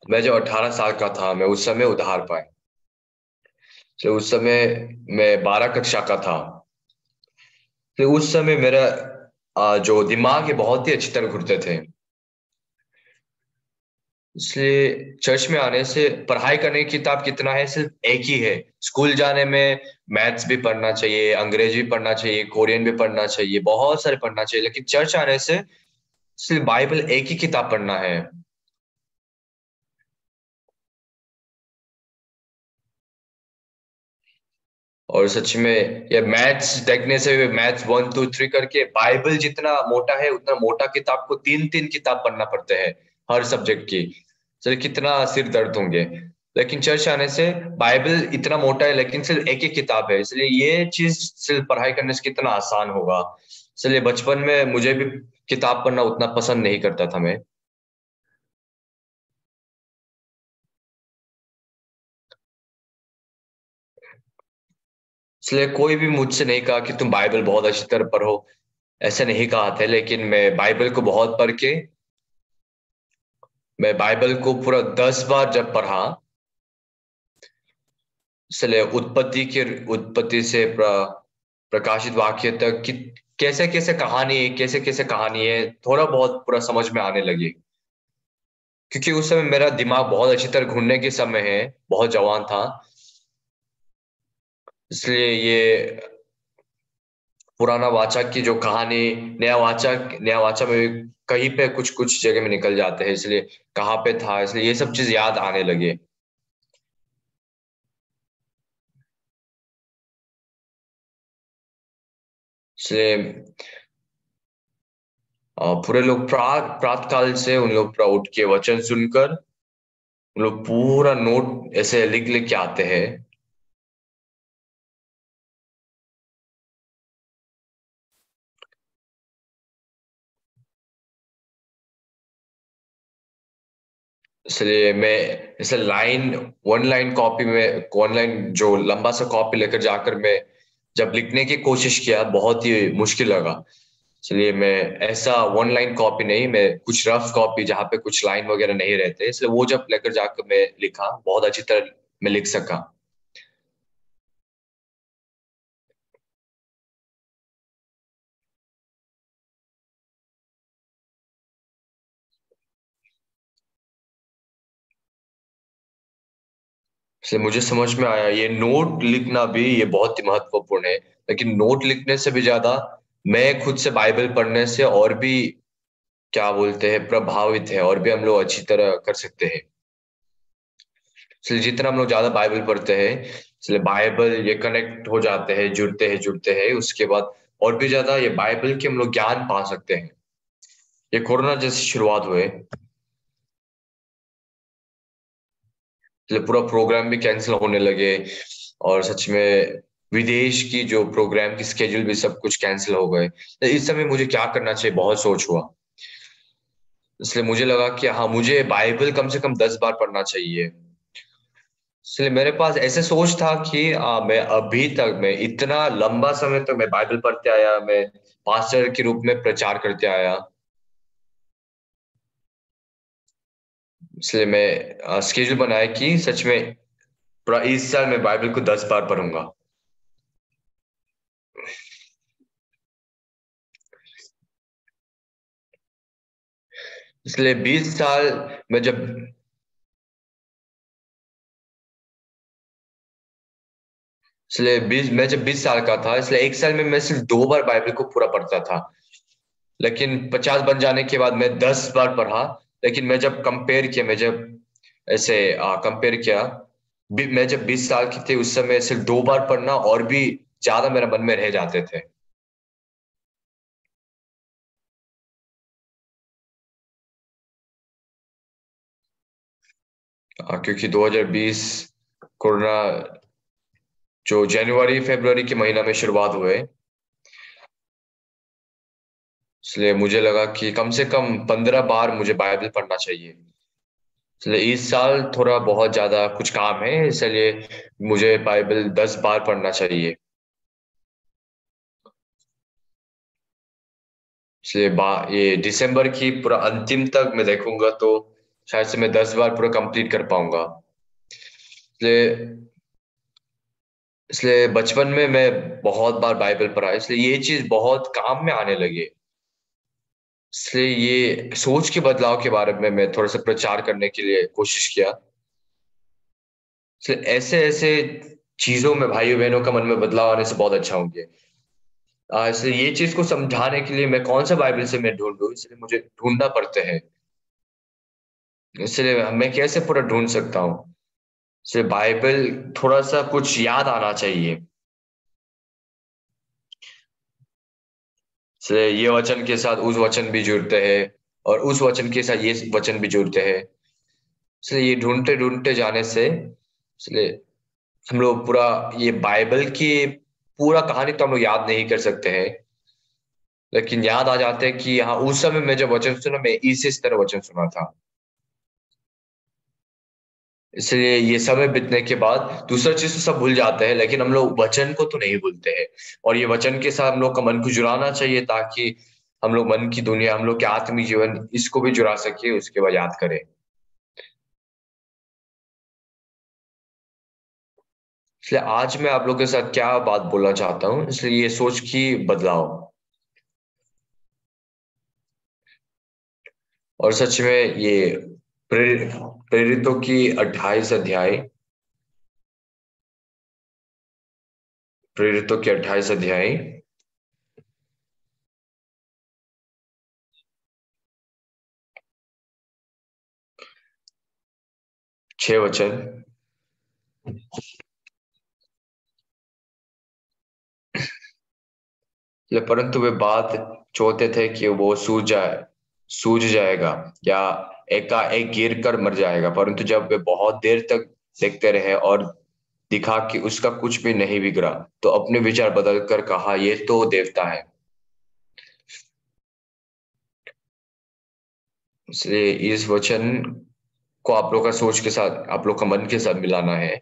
Speaker 1: मैं जब 18 साल का था, मैं उस समय उधार पाए। तो उस समय मैं 12 कक्षा का था। तो उस समय मेरा जो दिमाग है बहुत ही अच्छी तरह घुरते थे। इसलिए चर्च में आने से पढ़ाई करने की किताब कितना है, सिर्फ एक ही है। स्कूल जाने में मैथ्स भी पढ़ना चाहिए, अंग्रेजी भी पढ़ना चाहिए, कोरियन भी पढ़ना चाहिए, बहुत सारे पढ़ना चाहिए, लेकिन चर्च आने से सिर्फ बाइबल एक ही किताब पढ़ना है। और सच में ये मैथ्स देखने से, मैथ्स 1 2 3 करके बाइबल जितना मोटा है उतना मोटा किताब को 3 3 किताब पढ़ना पड़ते हैं हर सब्जेक्ट की। चलिए कितना सिर दर्द होंगे। लेकिन चर्च आने से बाइबल इतना मोटा है लेकिन सिर्फ एक ही किताब है, इसलिए ये चीज सिर्फ पढ़ाई करने से कितना आसान होगा। इसलिए बचपन में मुझे भी किताब पढ़ना उतना पसंद नहीं करता था मैं। इसलिए कोई भी मुझसे नहीं कहा कि तुम बाइबल बहुत अच्छी तरह पढ़ो, ऐसा नहीं कहा था। लेकिन मैं बाइबल को बहुत पढ़ के, मैं बाइबल को पूरा 10 बार जब पढ़ा, इसलिए उत्पत्ति से प्रकाशित वाक्य तक कि कैसे कैसे कहानी है, कैसे कैसे कहानी है, थोड़ा बहुत पूरा समझ में आने लगी। क्योंकि उस समय मेरा दिमाग बहुत अच्छी तरह घूमने के समय है, बहुत जवान था। इसलिए ये पुराना वाचा की जो कहानी, नया वाचा में भी कहीं पे कुछ कुछ जगह में निकल जाते हैं, इसलिए कहाँ पे था, इसलिए ये सब चीज याद आने लगे। इसलिए पूरे लोग प्रातः काल से उन लोग पूरा उठ के वचन सुनकर उन लोग पूरा नोट ऐसे लिख लिख के आते हैं। इसलिए मैं ऐसे लाइन, 1 लाइन कॉपी में, 1 लाइन जो लंबा सा कॉपी लेकर जाकर मैं जब लिखने की कोशिश किया बहुत ही मुश्किल लगा। इसलिए मैं ऐसा 1 लाइन कॉपी नहीं, मैं कुछ रफ कॉपी जहाँ पे कुछ लाइन वगैरह नहीं रहते, इसलिए वो जब लेकर जाकर मैं लिखा बहुत अच्छी तरह मैं लिख सका। इसलिए मुझे समझ में आया ये नोट लिखना भी ये बहुत ही महत्वपूर्ण है। लेकिन नोट लिखने से भी ज्यादा मैं खुद से बाइबल पढ़ने से और भी क्या बोलते हैं प्रभावित है, और भी हम लोग अच्छी तरह कर सकते हैं। इसलिए जितना हम लोग ज्यादा बाइबल पढ़ते हैं, इसलिए बाइबल ये कनेक्ट हो जाते हैं, जुड़ते हैं उसके बाद और भी ज्यादा ये बाइबल के हम लोग ज्ञान पा सकते हैं। ये कोरोना जैसी शुरुआत हुए, इसलिए पूरा प्रोग्राम भी कैंसिल होने लगे। और सच में विदेश की जो प्रोग्राम की स्केड्यूल भी सब कुछ कैंसिल हो गए, तो इस समय मुझे क्या करना चाहिए बहुत सोच हुआ। इसलिए मुझे लगा कि हाँ, मुझे बाइबल कम से कम 10 बार पढ़ना चाहिए। इसलिए मेरे पास ऐसे सोच था कि मैं अभी तक मैं इतना लंबा समय तक मैं बाइबल पढ़ते आया, मैं पास्टर के रूप में प्रचार करते आया। इसलिए मैं स्केड्यूल बनाया कि सच में पूरा इस साल मैं बाइबल को 10 बार पढ़ूंगा। इसलिए 20 साल में जब इसलिए बीस मैं जब 20 साल का था, इसलिए एक साल में मैं सिर्फ 2 बार बाइबल को पूरा पढ़ता था। लेकिन 50 बन जाने के बाद मैं 10 बार पढ़ा। लेकिन मैं जब कंपेयर किया, मैं जब ऐसे कंपेयर किया, मैं जब 20 साल की थे उस समय सिर्फ 2 बार पढ़ना और भी ज्यादा मेरा मन में रह जाते थे। क्योंकि 2020 कोरोना जो जनवरी फरवरी के महीना में शुरुआत हुए, इसलिए मुझे लगा कि कम से कम 15 बार मुझे बाइबल पढ़ना चाहिए। इसलिए इस साल थोड़ा बहुत ज्यादा कुछ काम है, इसलिए मुझे बाइबल 10 बार पढ़ना चाहिए। इसलिए ये दिसंबर की पूरा अंतिम तक मैं देखूंगा तो शायद से मैं 10 बार पूरा कंप्लीट कर पाऊंगा। इसलिए इसलिए बचपन में मैं बहुत बार बाइबल पढ़ा, इसलिए ये चीज बहुत काम में आने लगी। इसलिए ये सोच के बदलाव के बारे में मैं थोड़ा सा प्रचार करने के लिए कोशिश किया। इसलिए ऐसे ऐसे चीजों में भाइयों बहनों का मन में बदलाव आने से बहुत अच्छा होंगे। इसलिए ये चीज को समझाने के लिए मैं कौन सा बाइबल से मैं ढूंढूं, इसलिए मुझे ढूंढना पड़ते हैं। इसलिए मैं कैसे पूरा ढूंढ सकता हूँ। इसलिए बाइबल थोड़ा सा कुछ याद आना चाहिए। इसलिए ये वचन के साथ उस वचन भी जुड़ते हैं, और उस वचन के साथ ये वचन भी जुड़ते हैं। इसलिए ये ढूंढते ढूंढते जाने से, इसलिए हम लोग पूरा ये बाइबल की पूरा कहानी तो हम लोग याद नहीं कर सकते हैं। लेकिन याद आ जाते हैं कि हाँ, उस समय मैं जब वचन सुना मैं इस तरह वचन सुना था। इसलिए ये समय बीतने के बाद दूसरा चीज तो सब भूल जाते हैं, लेकिन हम लोग वचन को तो नहीं भूलते हैं। और ये वचन के साथ हम लोग का मन को जुड़ाना चाहिए, ताकि हम लोग मन की दुनिया, हम लोग के आत्मिक जीवन, इसको भी जुड़ा सके, उसके बाद याद करें। इसलिए आज मैं आप लोग के साथ क्या बात बोलना चाहता हूँ, इसलिए ये सोच की बदलाव। और सच में ये प्रेरितों की 28 अध्याय, प्रेरितों के 28 अध्याय 6 वचन। परंतु वे बात चाहते थे कि वो सूझ जाएगा या एकाएक गिर कर मर जाएगा। परंतु जब वे बहुत देर तक देखते रहे और दिखा कि उसका कुछ भी नहीं बिगड़ा, तो अपने विचार बदल कर कहा, ये तो देवता है। इसलिए इस वचन को आप लोग का सोच के साथ, आप लोग का मन के साथ मिलाना है।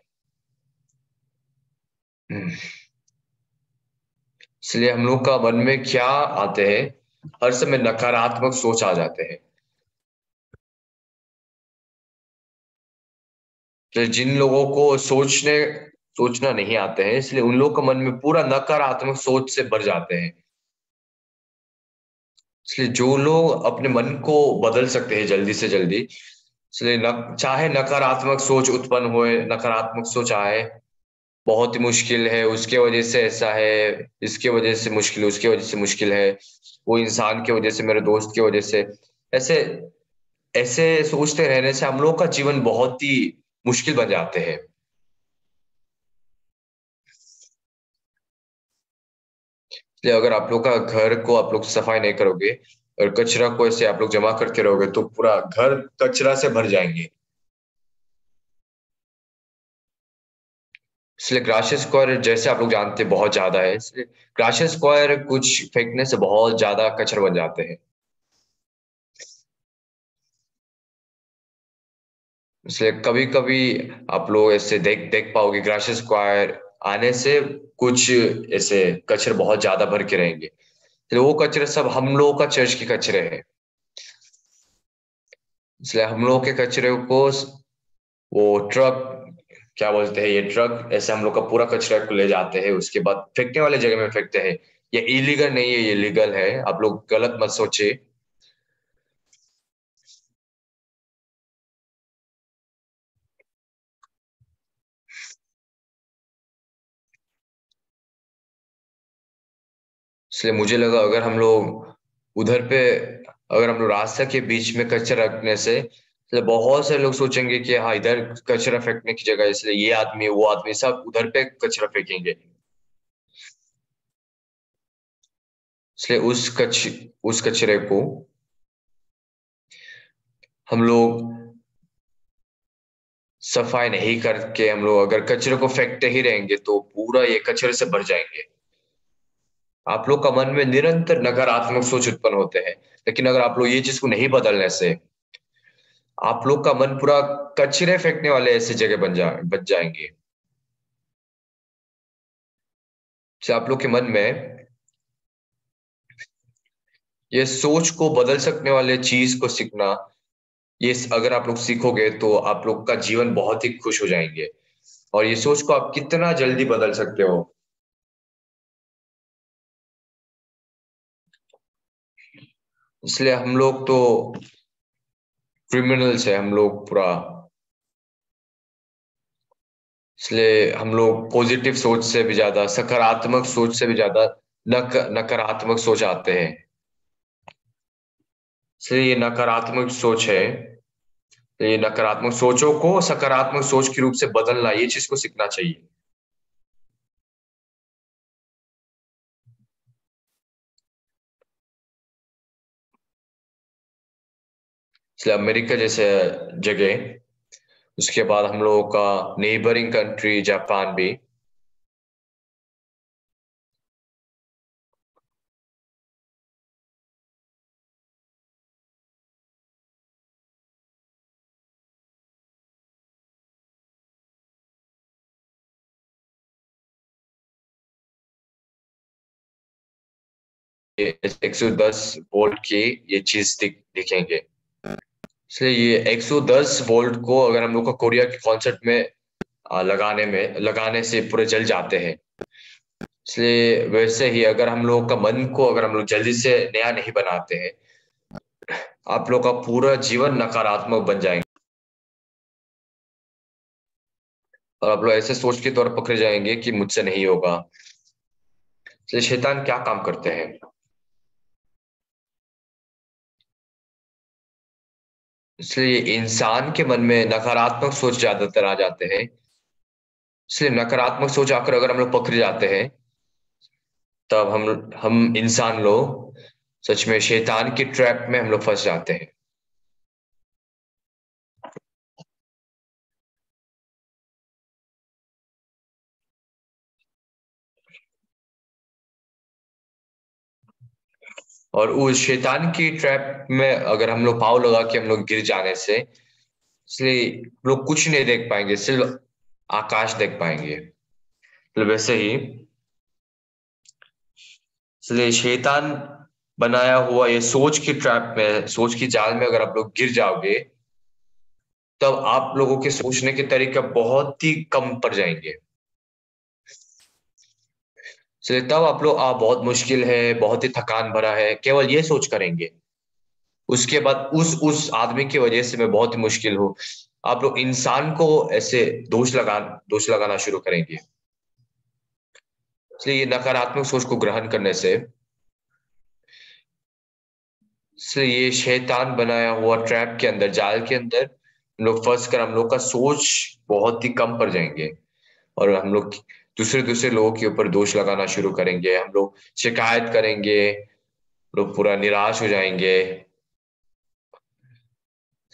Speaker 1: हम्म, इसलिए हम लोग का मन में क्या आते हैं, हर समय नकारात्मक सोच आ जाते हैं। तो जिन लोगों को सोचना नहीं आते हैं, इसलिए उन लोगों का मन में पूरा नकारात्मक सोच से भर जाते हैं। इसलिए जो लोग अपने मन को बदल सकते हैं जल्दी से जल्दी, इसलिए चाहे नकारात्मक सोच उत्पन्न होए, नकारात्मक सोच आए, बहुत ही मुश्किल है, उसके वजह से ऐसा है, इसके वजह से मुश्किल, उसके वजह से मुश्किल है, वो इंसान की वजह से, मेरे दोस्त की वजह से, ऐसे ऐसे सोचते रहने से हम लोग का जीवन बहुत ही मुश्किल बन जाते हैं। इसलिए अगर आप लोग का घर को आप लोग सफाई नहीं करोगे और कचरा को ऐसे आप लोग जमा करते रहोगे तो पूरा घर कचरा से भर जाएंगे। इसलिए ग्राशियस स्क्वायर जैसे आप लोग जानते हैं बहुत ज्यादा है, इसलिए ग्राशियस स्क्वायर कुछ फेंकने से बहुत ज्यादा कचरा बन जाते हैं। इसलिए कभी कभी आप लोग ऐसे देख देख पाओगे ग्राशियस स्क्वायर आने से कुछ ऐसे कचरे बहुत ज्यादा भर के रहेंगे, तो वो कचरे सब हम लोगों का चर्च के कचरे हैं। इसलिए हम लोगों के कचरे को वो ट्रक, क्या बोलते हैं, ये ट्रक ऐसे हम लोग का पूरा कचरा को ले जाते हैं, उसके बाद फेंकने वाले जगह में फेंकते हैं। ये इलीगल नहीं है, ये लीगल है, आप लोग गलत मत सोचिए। इसलिए मुझे लगा अगर हम लोग उधर पे, अगर हम लोग रास्ता के बीच में कचरा रखने से, इसलिए बहुत से लोग सोचेंगे कि हाँ इधर कचरा फेंकने की जगह है, इसलिए ये आदमी वो आदमी सब उधर पे कचरा फेंकेंगे। इसलिए उस कचरे को हम लोग सफाई नहीं करके, हम लोग अगर कचरे को फेंकते ही रहेंगे तो पूरा ये कचरे से भर जाएंगे। आप लोग का मन में निरंतर नकारात्मक सोच उत्पन्न होते हैं, लेकिन अगर आप लोग ये चीज को नहीं बदलने से, आप लोग का मन पूरा कचरे फेंकने वाले ऐसे जगह बन जाएंगे। तो आप लोग के मन में ये सोच को बदल सकने वाले चीज को सीखना, ये अगर आप लोग सीखोगे तो आप लोग का जीवन बहुत ही खुश हो जाएंगे। और ये सोच को आप कितना जल्दी बदल सकते हो। इसलिए हम लोग तो क्रिमिनल्स है, हम लोग पूरा। इसलिए हम लोग पॉजिटिव सोच से भी ज्यादा, सकारात्मक सोच से भी ज्यादा नकारात्मक सोच आते हैं। इसलिए ये नकारात्मक सोच है, तो ये नकारात्मक सोचों को सकारात्मक सोच के रूप से बदलना, ये चीज को सीखना चाहिए। इसलिए अमेरिका जैसे जगह, उसके बाद हम लोगों का नेबरिंग कंट्री जापान भी, ये 110 वोल्ट की ये चीज दिखेंगे। इसलिए ये 110 वोल्ट को अगर हम लोग का कोरिया के कॉन्सर्ट में लगाने से पूरे जल जाते हैं। इसलिए वैसे ही अगर हम लोग का मन को अगर हम लोग जल्दी से नया नहीं बनाते हैं, आप लोग का पूरा जीवन नकारात्मक बन जाएंगे और आप लोग ऐसे सोच के तौर पकड़े जाएंगे कि मुझसे नहीं होगा। इसलिए शैतान क्या काम करते हैं, इसलिए इंसान के मन में नकारात्मक सोच ज्यादातर आ जाते हैं। इसलिए नकारात्मक सोच आकर अगर हम लोग पकड़े जाते हैं, तब हम इंसान लोग सच में शैतान की ट्रैप में हम लोग फंस जाते हैं। और उस शैतान की ट्रैप में अगर हम लोग पाँव लगा के हम लोग गिर जाने से, इसलिए लोग कुछ नहीं देख पाएंगे, सिर्फ आकाश देख पाएंगे। तो वैसे ही, इसलिए शैतान बनाया हुआ ये सोच की ट्रैप में, सोच की जाल में अगर आप लोग गिर जाओगे, तब आप लोगों के सोचने के तरीके बहुत ही कम पड़ जाएंगे। इसलिए तब आप लोग बहुत मुश्किल है, बहुत ही थकान भरा है, केवल ये सोच करेंगे, उसके बाद उस आदमी की वजह से मैं बहुत ही मुश्किल हूँ। आप लोग इंसान को ऐसे दोष लगाना शुरू करेंगे। इसलिए ये नकारात्मक सोच को ग्रहण करने से, इसलिए ये शैतान बनाया हुआ ट्रैप के अंदर, जाल के अंदर हम लोग फंस कर हम लोग का सोच बहुत ही कम पड़ जाएंगे। और हम लोग दूसरे दूसरे लोगों के ऊपर दोष लगाना शुरू करेंगे, हम लोग शिकायत करेंगे, लोग पूरा निराश हो जाएंगे।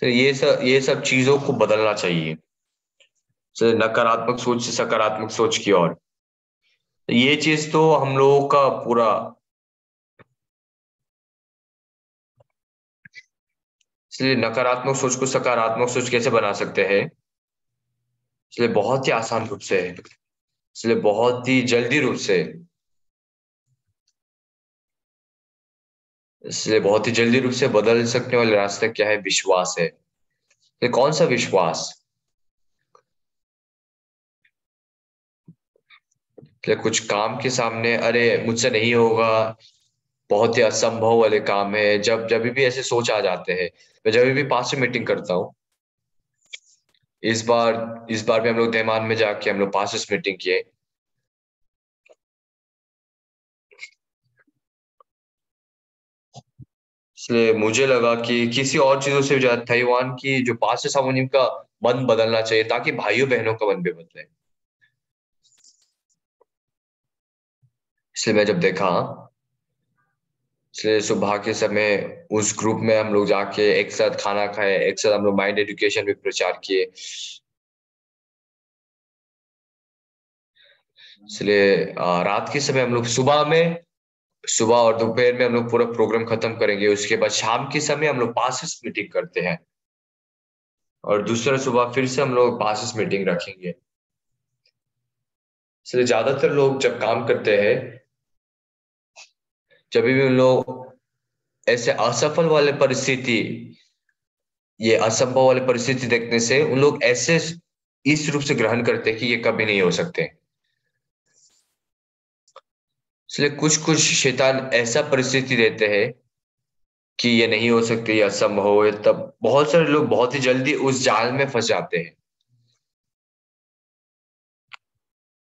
Speaker 1: तो ये सब चीजों को बदलना चाहिए, तो नकारात्मक सोच से सकारात्मक सोच की ओर। तो ये चीज तो हम लोगों का पूरा, इसलिए नकारात्मक सोच को सकारात्मक सोच कैसे बना सकते हैं, इसलिए बहुत ही आसान रूप से, इसलिए बहुत ही जल्दी रूप से, इसलिए बहुत ही जल्दी रूप से बदल सकने वाले रास्ता क्या है? विश्वास है। ये कौन सा विश्वास? कि कुछ काम के सामने अरे मुझसे नहीं होगा, बहुत ही असंभव वाले काम है, जब जब भी ऐसे सोच आ जाते हैं। मैं जब भी पास से मीटिंग करता हूँ, इस बार भी हम लोग देमान में जाके हम लोग पास मीटिंग किए। इसलिए मुझे लगा कि किसी और चीजों से ज्यादा ताइवान की जो पास सामुदाय का मन बदलना चाहिए, ताकि भाइयों बहनों का मन भी बदले। इसलिए मैं जब देखा, इसलिए सुबह के समय उस ग्रुप में हम लोग जाके एक साथ खाना खाए, एक साथ हम लोग माइंड एजुकेशन भी प्रचार किए। इसलिए रात के समय हम लोग सुबह और दोपहर में हम लोग पूरा प्रोग्राम खत्म करेंगे, उसके बाद शाम के समय हम लोग पासिस मीटिंग करते हैं, और दूसरा सुबह फिर से हम लोग पासिस मीटिंग रखेंगे। इसलिए ज्यादातर लोग जब काम करते हैं, जब भी उन लोग ऐसे असफल वाले परिस्थिति, ये असंभव वाले परिस्थिति देखने से उन लोग ऐसे इस रूप से ग्रहण करते हैं कि ये कभी नहीं हो सकते। इसलिए कुछ कुछ शैतान ऐसा परिस्थिति देते हैं कि ये नहीं हो सकती, ये असंभव है, तब बहुत सारे लोग बहुत ही जल्दी उस जाल में फंस जाते हैं।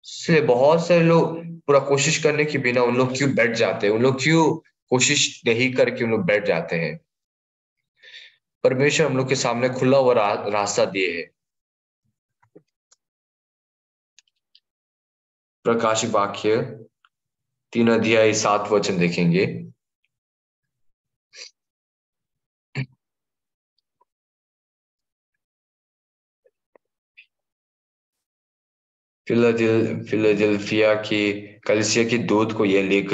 Speaker 1: इसलिए बहुत सारे लोग पूरा कोशिश करने के बिना उन लोग क्यों बैठ जाते हैं, उन लोग क्यों कोशिश नहीं करके उन लोग बैठ जाते हैं? परमेश्वर हम लोग के सामने खुला हुआ रास्ता दिए है। प्रकाशिक वाक्य 3 अध्याय 7 वचन देखेंगे। फिलडेल्फिया की कलीसिया के दूत को यह लिख,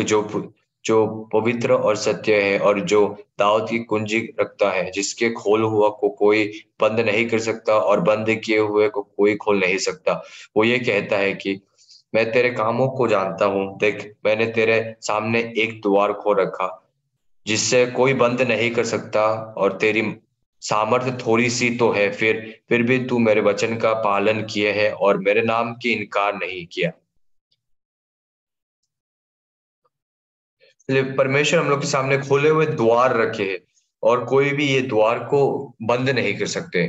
Speaker 1: जो पवित्र और सत्य है, और जो दाऊद की कुंजी रखता है, जिसके खोल हुआ को कोई बंद नहीं कर सकता और बंद किए हुए को कोई खोल नहीं सकता। वो ये कहता है कि मैं तेरे कामों को जानता हूँ, देख मैंने तेरे सामने एक द्वार खोल रखा, जिससे कोई बंद नहीं कर सकता, और तेरी सामर्थ्य थोड़ी सी तो है, फिर भी तू मेरे वचन का पालन किए है और मेरे नाम की इनकार नहीं किया। इसलिए परमेश्वर हम लोग के सामने खोले हुए द्वार रखे हैं, और कोई भी ये द्वार को बंद नहीं कर सकते।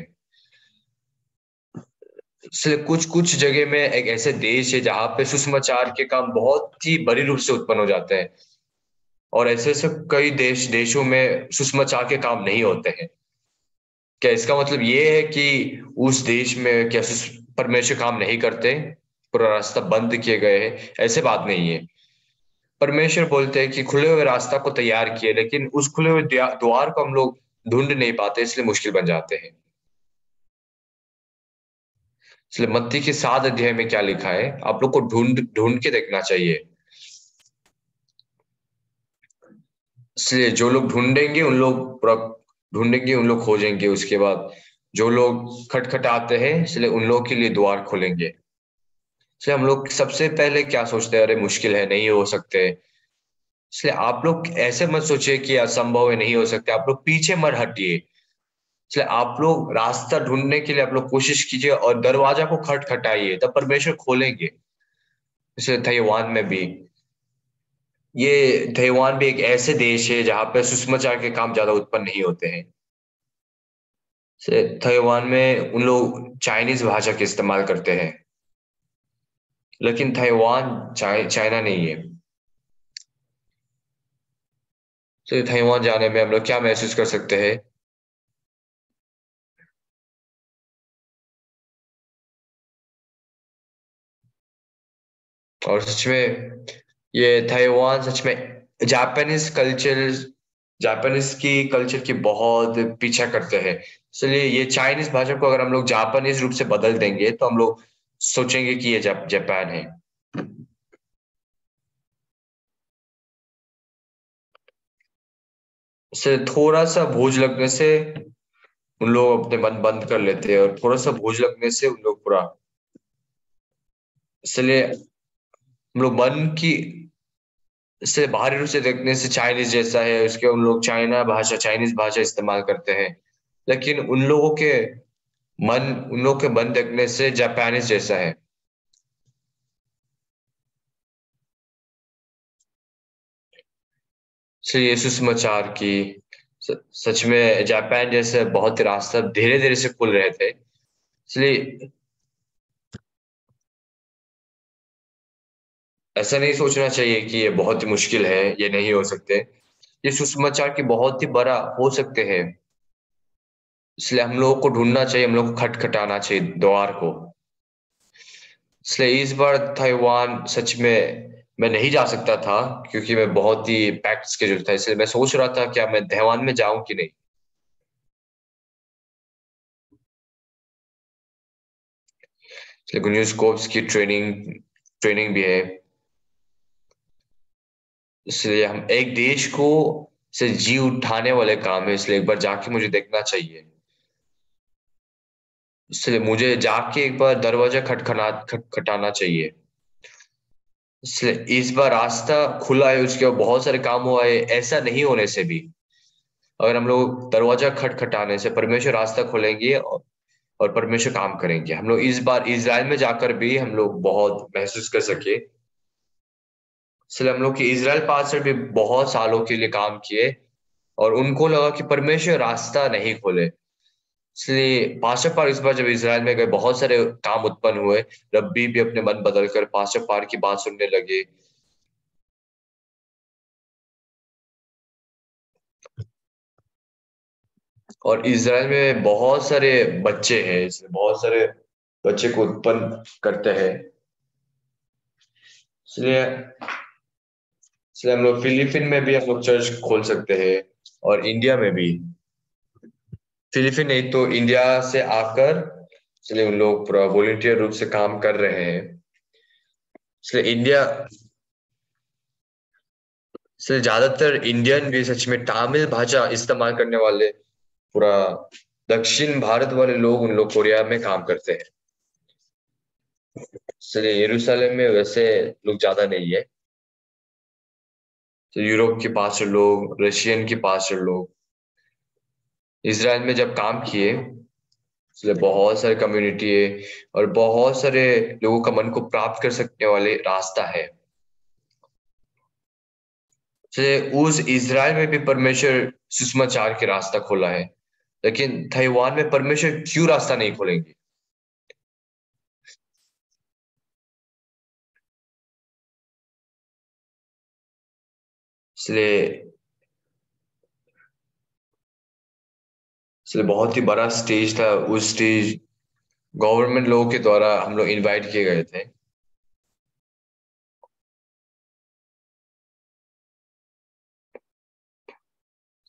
Speaker 1: इसलिए कुछ कुछ जगह में एक ऐसे देश है जहां पे सुसमाचार के काम बहुत ही बड़ी रूप से उत्पन्न हो जाते हैं, और ऐसे ऐसे कई देशों में सुसमाचार के काम नहीं होते हैं। क्या इसका मतलब ये है कि उस देश में क्या परमेश्वर काम नहीं करते, पूरा रास्ता बंद किए गए हैं? ऐसे बात नहीं है। परमेश्वर बोलते हैं कि खुले हुए रास्ता को तैयार किए, लेकिन उस खुले हुए द्वार को हम लोग ढूंढ नहीं पाते, इसलिए मुश्किल बन जाते हैं। इसलिए मत्ती के 7 अध्याय में क्या लिखा है, आप लोग को ढूंढ ढूंढ के देखना चाहिए। इसलिए जो लोग ढूंढेंगे उन लोग पूरा ढूंढेंगे, उन लोग खोजेंगे, उसके बाद जो लोग खटखटाते हैं, इसलिए उन लोगों के लिए द्वार खोलेंगे। इसलिए हम लोग सबसे पहले क्या सोचते हैं, अरे मुश्किल है, नहीं हो सकते। इसलिए आप लोग ऐसे मत सोचिए कि असंभव है, नहीं हो सकते, आप लोग पीछे मत हटिए। इसलिए आप लोग रास्ता ढूंढने के लिए आप लोग कोशिश कीजिए और दरवाजा को खटखटाइए, तब परमेश्वर खोलेंगे। इसलिए ताइवान में भी ये ताइवान भी एक ऐसे देश है जहाँ पे सुषमाचार के काम ज्यादा उत्पन्न नहीं होते हैं। ताइवान में उन लोग चाइनीज भाषा के इस्तेमाल करते हैं, लेकिन ताइवान चाइना नहीं है। तो ताइवान जाने में हम लोग क्या महसूस कर सकते हैं? और सच में ये ताइवान सच में जापानीज कल्चर जापानीज की कल्चर की बहुत पीछा करते हैं। इसलिए ये चाइनीज भाषा को अगर हम लोग जापानीज रूप से बदल देंगे तो हम लोग सोचेंगे कि ये जापान है। इससे थोड़ा सा बोझ लगने से उन लोग अपने मन बंद कर लेते हैं, और थोड़ा सा बोझ लगने से उन लोग पूरा, इसलिए हम लोग मन की इससे बाहरी रूप से देखने से चाइनीज जैसा है, उसके उन लोग चाइनीज भाषा इस्तेमाल करते हैं। लेकिन उन लोग के मन देखने से जापानीज जैसा है। इसलिए सुषमाचार की सच में जापान जैसे बहुत ही रास्ता धीरे धीरे से खुल रहे थे। इसलिए ऐसा नहीं सोचना चाहिए कि ये बहुत ही मुश्किल है, ये नहीं हो सकते। ये सुषमाचार की बहुत ही बड़ा हो सकते हैं। इसलिए हम लोगों को ढूंढना चाहिए, हम लोग को खटखटाना चाहिए द्वार को। इसलिए इस बार ताइवान सच में मैं नहीं जा सकता था, क्योंकि मैं बहुत ही पैक्ड स्केड्यूल था। इसलिए मैं सोच रहा था क्या मैं ताइवान में जाऊं कि नहीं। इसलिए गुन्यूज कोर्प्स की ट्रेनिंग ट्रेनिंग भी है। इसलिए हम एक देश को से जी उठाने वाले काम है, इसलिए एक बार जाके मुझे देखना चाहिए। इसलिए मुझे जाके एक बार दरवाजा खटखटाना चाहिए। इसलिए इस बार रास्ता खुला है, उसके बाद बहुत सारे काम हुआ है। ऐसा नहीं होने से भी अगर हम लोग दरवाजा खटखटाने से परमेश्वर रास्ता खोलेंगे, और परमेश्वर काम करेंगे। हम लोग इस बार इज़राइल में जाकर भी हम लोग बहुत महसूस कर सके। इसलिए हम लोग की इज़राइल पास्टर भी बहुत सालों के लिए काम किए, और उनको लगा कि परमेश्वर रास्ता नहीं खोले। इसलिए पास्टर पार इस बार जब इज़राइल में गए, बहुत सारे काम उत्पन्न हुए। रब्बी भी अपने मन बदलकर पास्टर पार की बात सुनने लगे। और इज़राइल में बहुत सारे बच्चे हैं, इसलिए बहुत सारे बच्चे को उत्पन्न करते हैं। इसलिए इसलिए हम लोग फिलीपीन में भी हम लोग चर्च खोल सकते हैं, और इंडिया में भी। फिलीपीन नहीं तो इंडिया से आकर, इसलिए उन लोग पूरा वॉलेंटियर रूप से काम कर रहे हैं। इसलिए इंडिया से ज्यादातर इंडियन भी सच में तमिल भाषा इस्तेमाल करने वाले पूरा दक्षिण भारत वाले लोग, उन लोग कोरिया में काम करते हैं। इसलिए यरूशलेम में वैसे लोग ज्यादा नहीं है। तो यूरोप के पास लोग, रशियन के पास लोग इसराइल में जब काम किए, इसलिए बहुत सारे कम्युनिटी है, और बहुत सारे लोगों का मन को प्राप्त कर सकने वाले रास्ता है। इसलिए उस इज़राइल में भी परमेश्वर सुसमाचार के रास्ता खोला है, लेकिन ताइवान में परमेश्वर क्यों रास्ता नहीं खोलेंगे? इसलिए इसलिए बहुत ही बड़ा स्टेज था। उस स्टेज गवर्नमेंट लोगों के द्वारा हम लोग इनवाइट किए गए थे।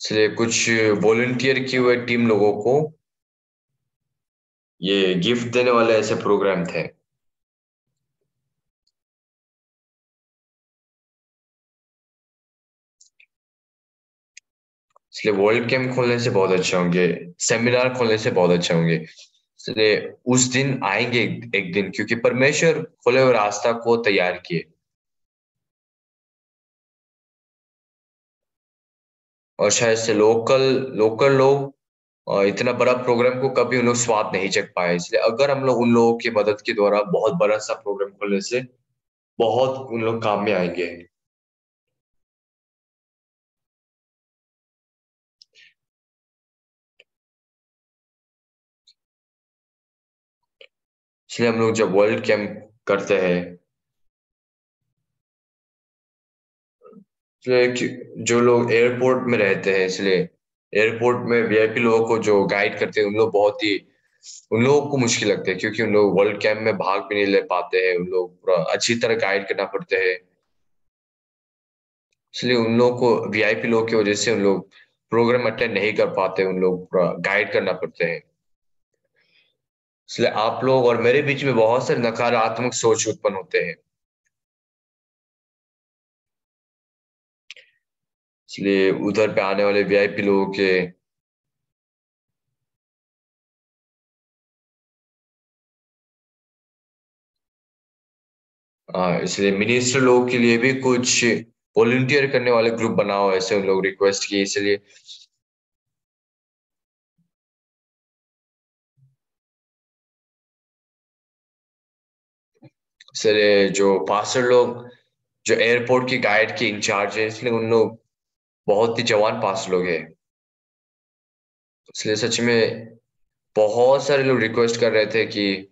Speaker 1: इसलिए कुछ वॉलंटियर किए हुए टीम लोगों को ये गिफ्ट देने वाले ऐसे प्रोग्राम थे। इसलिए वर्ल्ड कैंप खोलने से बहुत अच्छे होंगे, सेमिनार खोलने से बहुत अच्छे होंगे। इसलिए उस दिन आएंगे एक दिन, क्योंकि परमेश्वर खोले हुए रास्ता को तैयार किए। और शायद से लोकल लोकल लोग इतना बड़ा प्रोग्राम को कभी उन लोग स्वाद नहीं चख पाए। इसलिए अगर हम लोग उन लोगों की मदद के द्वारा बहुत बड़ा सा प्रोग्राम खोलने से बहुत उन लोग काम में आएंगे। इसलिए हम लोग जब वर्ल्ड कैंप करते हैं, इसलिए जो लोग एयरपोर्ट में रहते हैं, इसलिए एयरपोर्ट में वीआईपी लोगों को जो गाइड करते हैं उन लोग बहुत ही, उन लोगों को मुश्किल लगता है क्योंकि उन लोग वर्ल्ड कैंप में भाग भी नहीं ले पाते हैं, उन लोग पूरा अच्छी तरह गाइड करना पड़ते हैं। इसलिए उन लोगों को वीआईपी लोग की वजह से उन लोग प्रोग्राम अटेंड नहीं कर पाते, उन लोग पूरा गाइड करना पड़ते हैं। इसलिए आप लोग और मेरे बीच में बहुत सारे नकारात्मक सोच उत्पन्न होते हैं। इसलिए उधर पे आने वाले वीआईपी लोगों के, इसलिए मिनिस्टर लोगों के लिए भी कुछ वॉलंटियर करने वाले ग्रुप बनाओ, ऐसे उन लोग रिक्वेस्ट की। इसलिए इसलिए जो पास्टर लोग, जो एयरपोर्ट की गाइड के इंचार्ज है, इसलिए उन लोग बहुत ही जवान पास्टर लोग हैं। इसलिए सच में बहुत सारे लोग रिक्वेस्ट कर रहे थे कि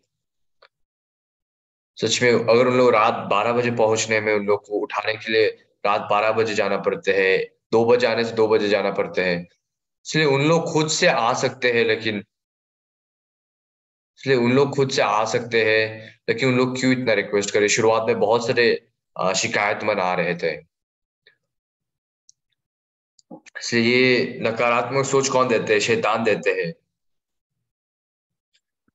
Speaker 1: सच में अगर उन लोग रात 12 बजे पहुंचने में, उन लोग को उठाने के लिए रात 12 बजे जाना पड़ते हैं, 2 बजे आने से 2 बजे जाना पड़ते हैं। इसलिए उन लोग खुद से आ सकते हैं, लेकिन इसलिए उन लोग खुद से आ सकते हैं, लेकिन उन लोग क्यों इतना रिक्वेस्ट करें? शुरुआत में बहुत सारे शिकायत मन आ रहे थे। इसलिए ये नकारात्मक सोच कौन देते हैं? शैतान देते हैं।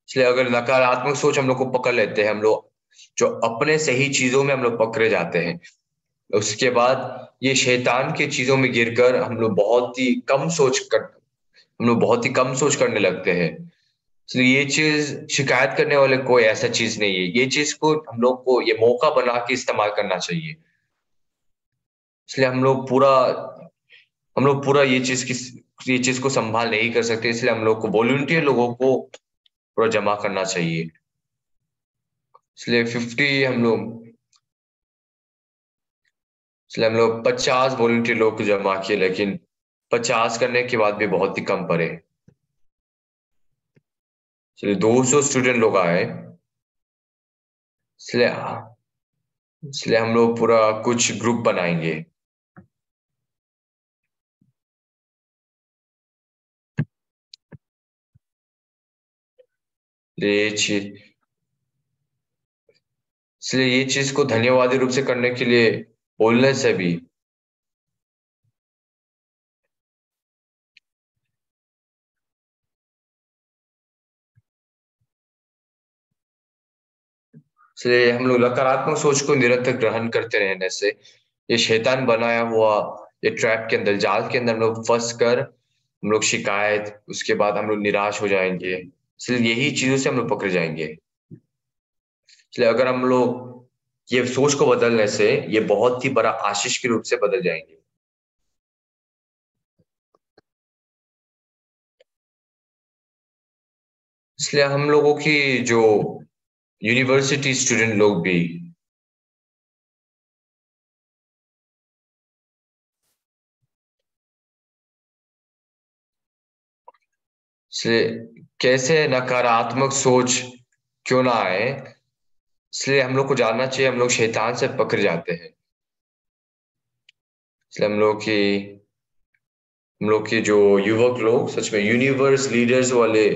Speaker 1: इसलिए अगर नकारात्मक सोच हम लोग को पकड़ लेते हैं, हम लोग जो अपने सही चीजों में हम लोग पकड़े जाते हैं, उसके बाद ये शैतान के चीजों में गिरकर हम लोग बहुत ही कम सोच करने लगते हैं। इसलिए ये चीज, शिकायत करने वाले कोई ऐसा चीज नहीं है, ये चीज को हम लोग को ये मौका बना के इस्तेमाल करना चाहिए। इसलिए हम लोग पूरा ये चीज को संभाल नहीं कर सकते, इसलिए हम लोग को वॉलंटियर लोगों को पूरा जमा करना चाहिए। इसलिए 50 हम लोग इसलिए हम लोग 50 वॉलंटियर लोग को जमा किए, लेकिन 50 करने के बाद भी बहुत ही कम पड़े। इसलिए 200 स्टूडेंट लोग आए। इसलिए इसलिए हम लोग पूरा कुछ ग्रुप बनाएंगे। ये चीज इसलिए ये चीज को धन्यवादी रूप से करने के लिए बोलने से भी, इसलिए हम लोग नकारात्मक सोच को निरंतर ग्रहण करते रहने से, ये शैतान बनाया हुआ ये ट्रैप के अंदर, जाल के अंदर हम लोग फंस कर, हम लोग शिकायत, उसके बाद हम लोग निराश हो जाएंगे। इसलिए यही चीजों से हम लोग पकड़े जाएंगे। इसलिए अगर हम लोग ये सोच को बदलने से, ये बहुत ही बड़ा आशीष के रूप से बदल जाएंगे। इसलिए हम लोगों की जो यूनिवर्सिटी स्टूडेंट लोग भी, इसलिए कैसे नकारात्मक सोच क्यों ना आए, इसलिए हम लोग को जानना चाहिए हम लोग शैतान से पकड़ जाते हैं। इसलिए हम लोग की जो युवक लोग, सच में यूनिवर्स लीडर्स वाले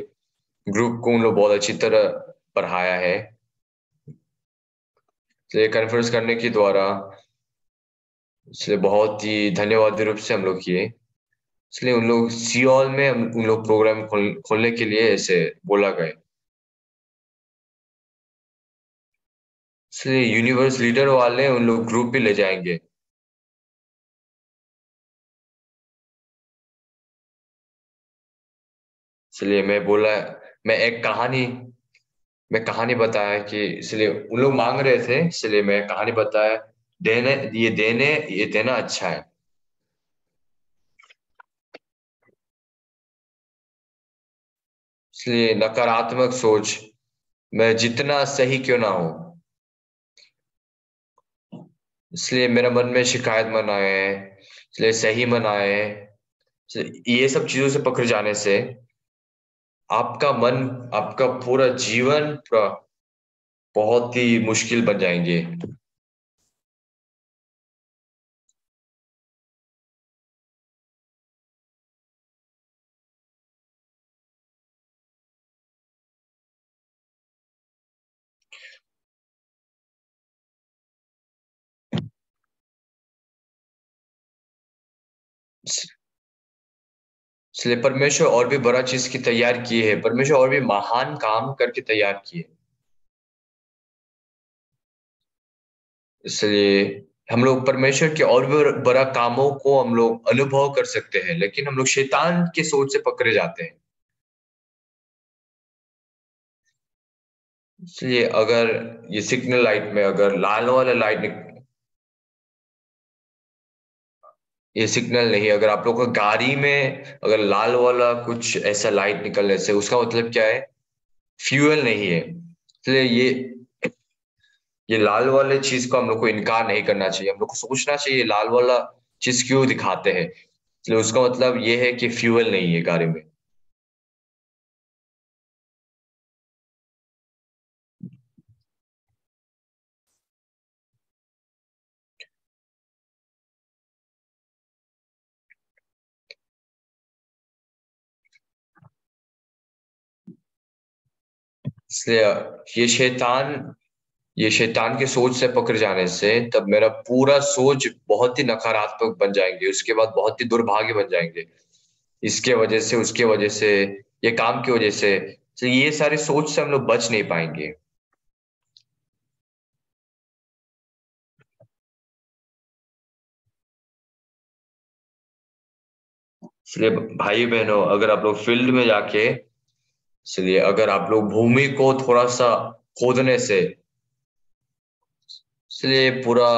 Speaker 1: ग्रुप को उन लोग बहुत अच्छी तरह पढ़ाया है। इसलिए कॉन्फ्रेंस करने के द्वारा, इसलिए बहुत ही धन्यवाद रूप से हम लोग किए। इसलिए उन लोग सियोल में उन लोग प्रोग्राम खोलने के लिए ऐसे बोला गए। इसलिए यूनिवर्स लीडर वाले उन लोग ग्रुप भी ले जाएंगे। इसलिए मैं कहानी बताया कि, इसलिए उन लोग मांग रहे थे, इसलिए मैं कहानी बताया। ये देना अच्छा है। इसलिए नकारात्मक सोच, मैं जितना सही क्यों ना हो, इसलिए मेरे मन में शिकायत मन आए, इसलिए सही मन आए। ये सब चीजों से पकड़ जाने से आपका मन, आपका पूरा जीवन पूरा बहुत ही मुश्किल बन जाएंगे। इसलिए परमेश्वर और भी बड़ा चीज की तैयार की है, परमेश्वर और भी महान काम करके तैयार किए। इसलिए हम लोग परमेश्वर के और भी बड़ा कामों को हम लोग अनुभव कर सकते हैं, लेकिन हम लोग शैतान के सोच से पकड़े जाते हैं। इसलिए अगर ये सिग्नल लाइट में अगर लाल वाला लाइट, ये सिग्नल नहीं, अगर आप लोग को गाड़ी में अगर लाल वाला कुछ ऐसा लाइट निकलने से उसका मतलब क्या है? फ्यूल नहीं है। इसलिए ये लाल वाले चीज को हम लोग को इनकार नहीं करना चाहिए, हम लोग को सोचना चाहिए लाल वाला चीज क्यों दिखाते हैं, इसलिए उसका मतलब ये है कि फ्यूल नहीं है गाड़ी में। इसलिए ये शैतान के सोच से पकड़ जाने से तब मेरा पूरा सोच बहुत ही नकारात्मक बन जाएंगे, उसके बाद बहुत ही दुर्भाग्य बन जाएंगे। इसके वजह से, उसके वजह से, ये काम की वजह से, तो ये सारी सोच से हम लोग बच नहीं पाएंगे। इसलिए भाई बहनों, अगर आप लोग फील्ड में जाके, इसलिए अगर आप लोग भूमि को थोड़ा सा खोदने से, इसलिए पूरा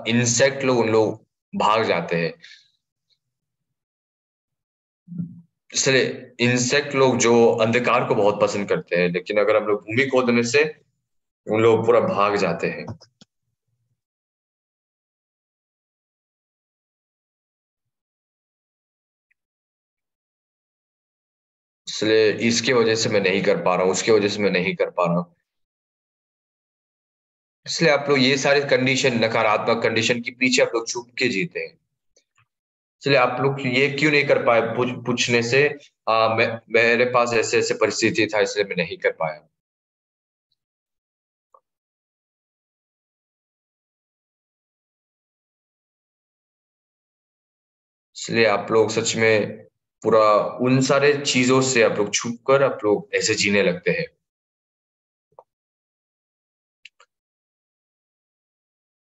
Speaker 1: इंसेक्ट लोग उन लोग भाग जाते हैं। इसलिए इंसेक्ट लोग जो अंधकार को बहुत पसंद करते हैं, लेकिन अगर हम लोग भूमि खोदने से उन लोग पूरा भाग जाते हैं। इसलिए इसके वजह से मैं नहीं कर पा रहा हूँ, उसके वजह से मैं नहीं कर पा रहा हूँ। इसलिए आप लोग ये सारे कंडीशन, नकारात्मक कंडीशन के पीछे आप लोग छुप के जीते हैं। इसलिए आप लोग ये क्यों नहीं कर पाए पूछने से, मेरे पास ऐसे ऐसे परिस्थिति था इसलिए मैं नहीं कर पाया। इसलिए आप लोग सच में पूरा उन सारे चीजों से आप लोग छुप कर आप लोग ऐसे जीने लगते हैं।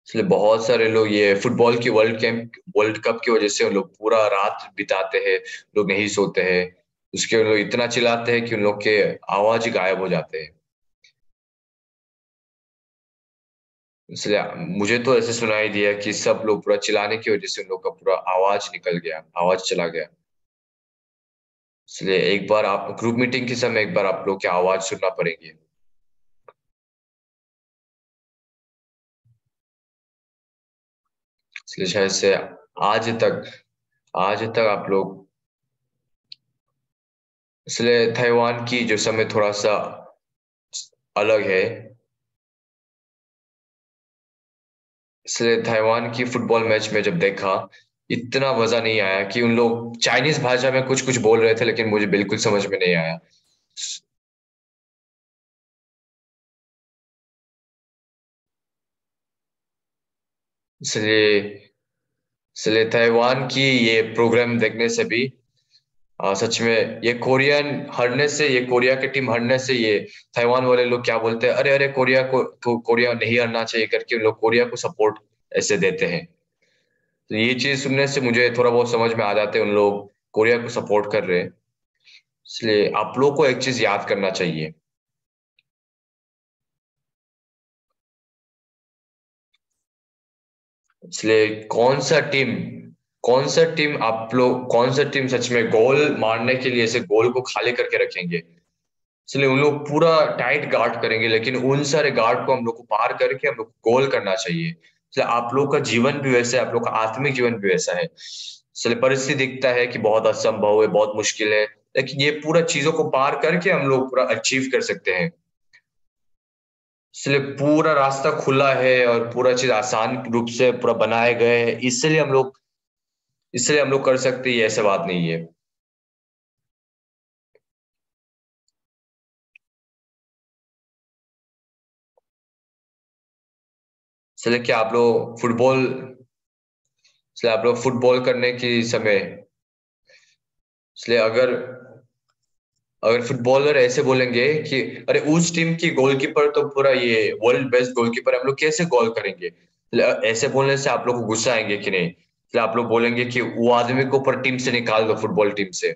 Speaker 1: इसलिए बहुत सारे लोग ये फुटबॉल की वर्ल्ड कप की वजह से उन लोग पूरा रात बिताते हैं, लोग नहीं सोते हैं, उसके उन लोग इतना चिल्लाते हैं कि उन लोग के आवाज ही गायब हो जाते हैं। इसलिए मुझे तो ऐसे सुनाई दिया कि सब लोग पूरा चिल्लाने की वजह से उन लोग का पूरा आवाज निकल गया, आवाज चला गया। इसलिए एक बार आप ग्रुप मीटिंग के समय एक बार आप लोग की आवाज सुनना पड़ेगी। इसलिए शायद से आज तक आज तक आप लोग, इसलिए ताइवान की जो समय थोड़ा सा अलग है। इसलिए ताइवान की फुटबॉल मैच में जब देखा, इतना मजा नहीं आया कि उन लोग चाइनीज भाषा में कुछ कुछ बोल रहे थे, लेकिन मुझे बिल्कुल समझ में नहीं आया। इसलिए इसलिए ताइवान की ये प्रोग्राम देखने से भी सच में ये कोरिया की टीम हारने से ये ताइवान वाले लोग क्या बोलते हैं, अरे अरे कोरिया नहीं हारना चाहिए करके उन लोग कोरिया को सपोर्ट ऐसे देते हैं। तो ये चीज सुनने से मुझे थोड़ा बहुत समझ में आ जाते हैं उन लोग कोरिया को सपोर्ट कर रहे हैं। इसलिए आप लोग को एक चीज याद करना चाहिए। इसलिए कौन सा टीम सच में गोल मारने के लिए ऐसे गोल को खाली करके रखेंगे। इसलिए उन लोग पूरा टाइट गार्ड करेंगे, लेकिन उन सारे गार्ड को हम लोग को पार करके हम लोग को गोल करना चाहिए। इसलिए आप लोग का जीवन भी वैसा है, आप लोग का आत्मिक जीवन भी वैसा है। इसलिए परिस्थिति दिखता है कि बहुत असंभव है, बहुत मुश्किल है, लेकिन ये पूरा चीजों को पार करके हम लोग पूरा अचीव कर सकते हैं। इसलिए पूरा रास्ता खुला है और पूरा चीज आसान रूप से पूरा बनाए गए हैं, इसलिए हम लोग कर सकते हैं, ये ऐसा बात नहीं है। इसलिए क्या आप लोग फुटबॉल इसलिए आप लोग फुटबॉल करने की समय, इसलिए अगर अगर फुटबॉलर ऐसे बोलेंगे कि अरे उस टीम की गोलकीपर तो पूरा ये वर्ल्ड बेस्ट गोलकीपर, हम लोग कैसे गोल करेंगे, ऐसे बोलने से आप लोग को गुस्सा आएंगे कि नहीं? इसलिए आप लोग बोलेंगे कि वो आदमी को पर टीम से निकाल दो, फुटबॉल टीम से।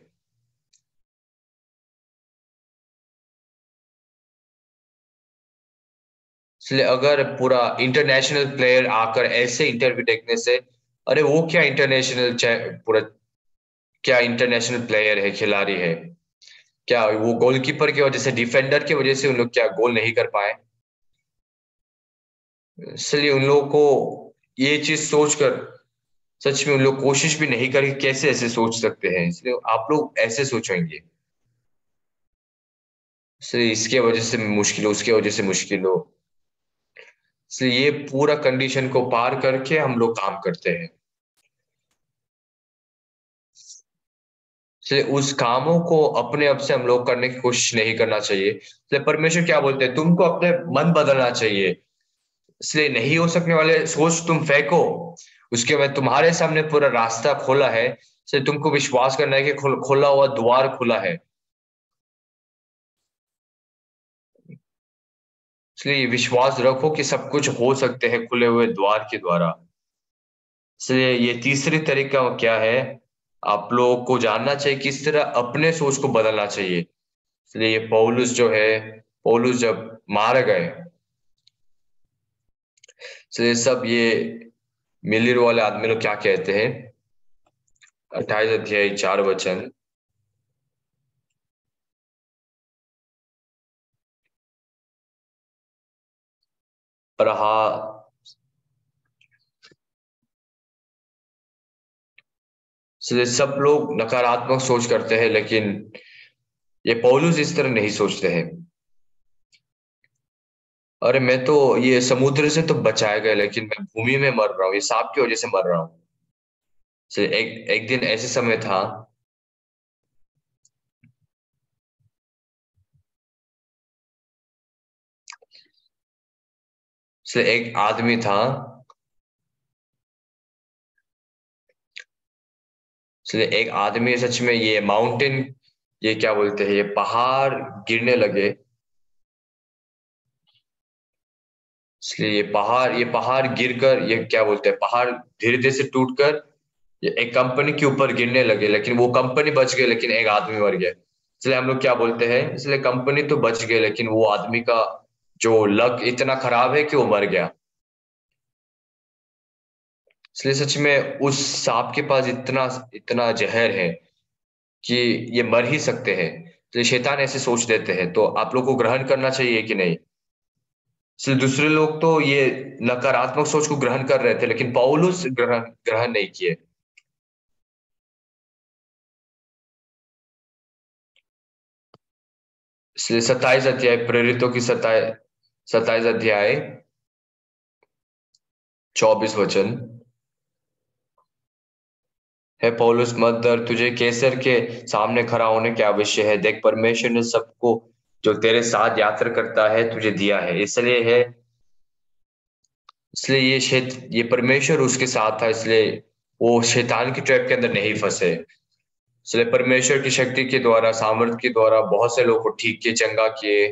Speaker 1: इसलिए अगर पूरा इंटरनेशनल प्लेयर आकर ऐसे इंटरव्यू देखने से, अरे वो क्या पूरा क्या इंटरनेशनल प्लेयर है, खिलाड़ी है, क्या वो गोलकीपर की वजह से, डिफेंडर की वजह से उन लोग क्या गोल नहीं कर पाए? इसलिए उन लोगों को ये चीज सोचकर सच में उन लोग कोशिश भी नहीं करेंगे, कैसे ऐसे सोच सकते हैं, इसलिए आप लोग ऐसे सोचेंगे। इसलिए इसके वजह से मुश्किल हो, उसके वजह से मुश्किल हो, इसलिए ये पूरा कंडीशन को पार करके हम लोग काम करते हैं। इसलिए उस कामों को अपने आप से हम लोग करने की कोशिश नहीं करना चाहिए। इसलिए परमेश्वर क्या बोलते हैं, तुमको अपने मन बदलना चाहिए। इसलिए नहीं हो सकने वाले सोच तुम फेंको, उसके बाद तुम्हारे सामने पूरा रास्ता खोला है, इसलिए तुमको विश्वास करना है कि खोला हुआ द्वार खुला है। इसलिए विश्वास रखो कि सब कुछ हो सकते हैं खुले हुए द्वार के द्वारा। इसलिए ये तीसरी तरीका क्या है, आप लोगों को जानना चाहिए किस तरह अपने सोच को बदलना चाहिए। इसलिए ये पौलुस जो है, पौलुस जब मारे गए, इसलिए सब ये मिलिर वाले आदमी लोग क्या कहते हैं, 28 अध्याय 4 वचन। पर हाँ, इसलिए सब लोग नकारात्मक सोच करते हैं, लेकिन ये पौलुस इस तरह नहीं सोचते हैं। अरे मैं तो ये समुद्र से तो बचाया गया, लेकिन मैं भूमि में मर रहा हूँ, ये सांप की वजह से मर रहा हूँ। इसलिए एक एक दिन ऐसे समय था, इसलिए एक आदमी था, इसलिए एक आदमी सच में ये माउंटेन, ये क्या बोलते हैं, ये पहाड़ गिरने लगे। इसलिए ये पहाड़ गिरकर, ये क्या बोलते हैं, पहाड़ धीरे धीरे से टूटकर ये एक कंपनी के ऊपर गिरने लगे, लेकिन वो कंपनी बच गई, लेकिन एक आदमी मर गया। इसलिए हम लोग क्या बोलते हैं, इसलिए कंपनी तो बच गई, लेकिन वो आदमी का जो लक इतना खराब है कि वो मर गया। इसलिए सच में उस सांप के पास इतना इतना जहर है कि ये मर ही सकते हैं, इसलिए शैतान ऐसे सोच देते हैं, तो आप लोग को ग्रहण करना चाहिए कि नहीं? इसलिए दूसरे लोग तो ये नकारात्मक सोच को ग्रहण कर रहे थे, लेकिन पौलुस ग्रहण ग्रहण नहीं किए। इसलिए 27 अध्याय, प्रेरितों की 27 अध्याय 24 वचन। है पौलुस, मत डर, तुझे कैसर के सामने खड़ा होने की आवश्यक है। देख, परमेश्वर ने सबको जो तेरे साथ यात्रा करता है तुझे दिया है, इसलिए ये परमेश्वर उसके साथ था, इसलिए वो शैतान की ट्रैप के अंदर नहीं फंसे। इसलिए परमेश्वर की शक्ति के द्वारा, सामर्थ के द्वारा बहुत से लोगों को ठीक किए, चंगा किए।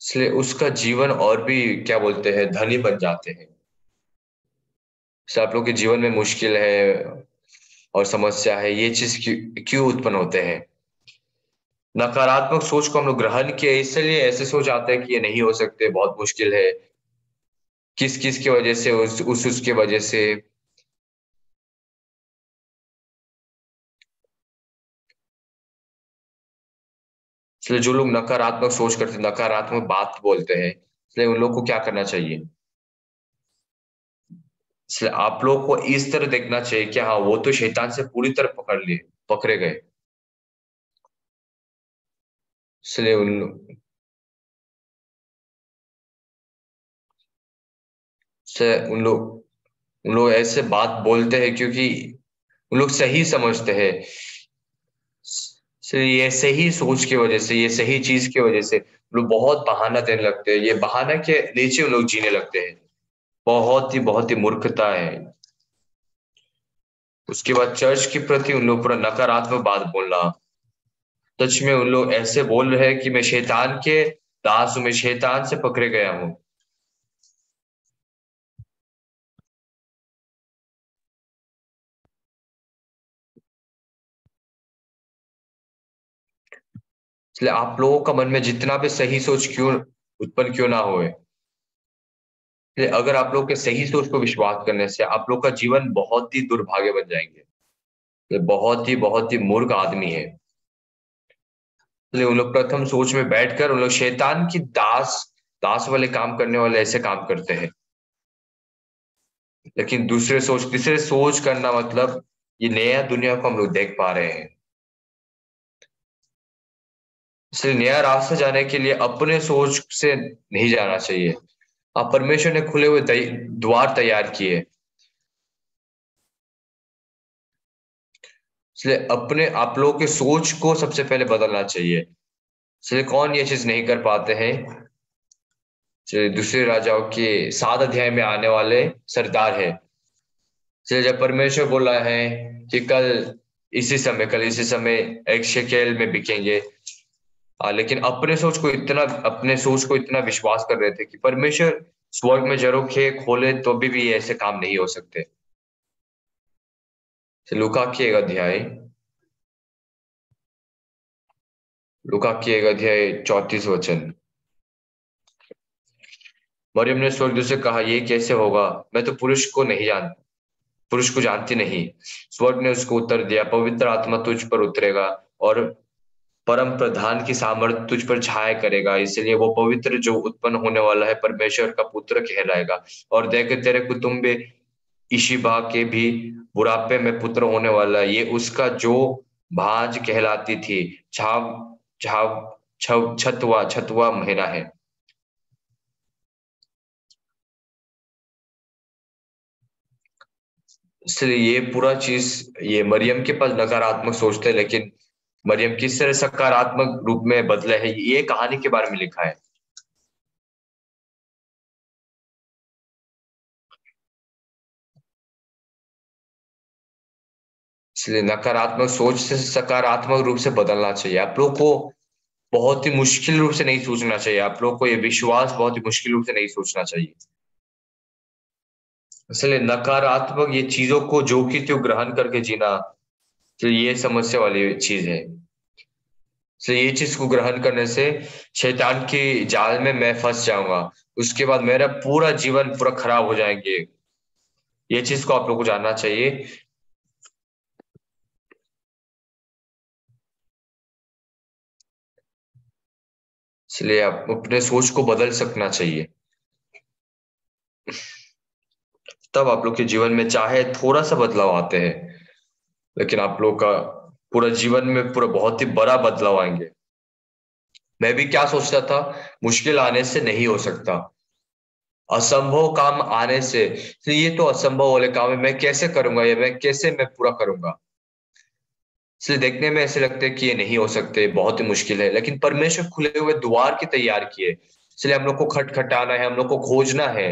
Speaker 1: इसलिए उसका जीवन और भी क्या बोलते हैं, धनी बन जाते हैं। इससे आप लोग के जीवन में मुश्किल है और समस्या है, ये चीज क्यों क्यों उत्पन्न होते हैं? नकारात्मक सोच को हम लोग ग्रहण किए, इसलिए ऐसे सोच आते हैं कि ये नहीं हो सकते, बहुत मुश्किल है, किस किस की वजह से, उसकी वजह से। इसलिए जो लोग नकारात्मक सोच करते हैं, नकारात्मक बात बोलते हैं, इसलिए उन लोग को क्या करना चाहिए? इसलिए आप लोग को इस तरह देखना चाहिए कि हाँ, वो तो शैतान से पूरी तरह पकड़े गए। इसलिए से उन लोग ऐसे बात बोलते हैं क्योंकि उन लोग सही समझते हैं। ये सही सोच की वजह से, ये सही चीज की वजह से लोग बहुत बहाना देने लगते हैं। ये बहाना के नीचे उन लोग जीने लगते हैं। बहुत ही मूर्खता है। उसके बाद चर्च के प्रति उन लोग पूरा नकारात्मक बात बोलना। सच में उन लोग ऐसे बोल रहे हैं कि मैं शैतान के दास हूं, मैं शैतान से पकड़े गया हूं। इसलिए आप लोगों का मन में जितना भी सही सोच क्यों उत्पन्न क्यों ना होए, इसलिए अगर आप लोग के सही सोच को विश्वास करने से आप लोग का जीवन बहुत ही दुर्भाग्य बन जाएंगे। ये बहुत ही मूर्ख आदमी है। इसलिए उन लोग प्रथम सोच में बैठकर उन लोग शैतान की दास वाले काम करने वाले ऐसे काम करते हैं। लेकिन तीसरे सोच करना मतलब ये नया दुनिया को हम लोग देख पा रहे हैं। इसलिए नया रास्ता जाने के लिए अपने सोच से नहीं जाना चाहिए। आप परमेश्वर ने खुले हुए द्वार तैयार किए। इसलिए अपने आप लोगों के सोच को सबसे पहले बदलना चाहिए। इसलिए कौन ये चीज नहीं कर पाते हैं? जो दूसरे राजाओं के 7 अध्याय में आने वाले सरदार है। इसलिए जब परमेश्वर बोला है कि कल इसी समय एक शेकेल में बिकेंगे, लेकिन अपने सोच को इतना विश्वास कर रहे थे कि परमेश्वर स्वर्ग में झरोखे खोले तो भी ऐसे काम नहीं हो सकते। तो लूका की एक अध्याय 34 वचन। मरियम ने स्वर्गदूत से कहा, ये कैसे होगा? मैं तो पुरुष को जानती नहीं। स्वर्ग ने उसको उत्तर दिया, पवित्र आत्मा तुझ पर उतरेगा और परम प्रधान की सामर्थ तुझ पर छाया करेगा, इसलिए वो पवित्र जो उत्पन्न होने वाला है परमेश्वर का पुत्र कहलाएगा। और देख, तेरे कुटुंबे इशिबा के भी बुढ़ापे में पुत्र होने वाला है। ये उसका जो भांज कहलाती थी, छाव छाव छठवा महीना है। इसलिए ये पूरा चीज, ये मरियम के पास नकारात्मक सोचते हैं, लेकिन मरियम किस तरह सकारात्मक रूप में बदले है ये कहानी के बारे में लिखा है। इसलिए नकारात्मक सोच से सकारात्मक रूप से बदलना चाहिए। आप लोग को बहुत ही मुश्किल रूप से नहीं सोचना चाहिए। आप लोग को ये विश्वास बहुत ही मुश्किल रूप से नहीं सोचना चाहिए। इसलिए नकारात्मक ये चीजों को जो कि त्यों ग्रहण करके जीना, तो ये समस्या वाली चीज है। इसलिए ये चीज को ग्रहण करने से शैतान की जाल में मैं फंस जाऊंगा। उसके बाद मेरा पूरा जीवन पूरा खराब हो जाएंगे। ये चीज को आप लोग को जानना चाहिए। इसलिए आप अपने सोच को बदल सकना चाहिए। तब आप लोग के जीवन में चाहे थोड़ा सा बदलाव आते हैं, लेकिन आप लोग का पूरा जीवन में पूरा बहुत ही बड़ा बदलाव आएंगे। मैं भी क्या सोचता था, मुश्किल आने से नहीं हो सकता, असंभव काम आने से, तो ये तो असंभव वाले काम है, मैं कैसे करूंगा, ये मैं पूरा करूंगा। इसलिए देखने में ऐसे लगते हैं कि ये नहीं हो सकते, बहुत ही मुश्किल है, लेकिन परमेश्वर खुले हुए द्वार की तैयार किए। इसलिए हम लोग को खटखटाना है, हम लोग को खोजना है।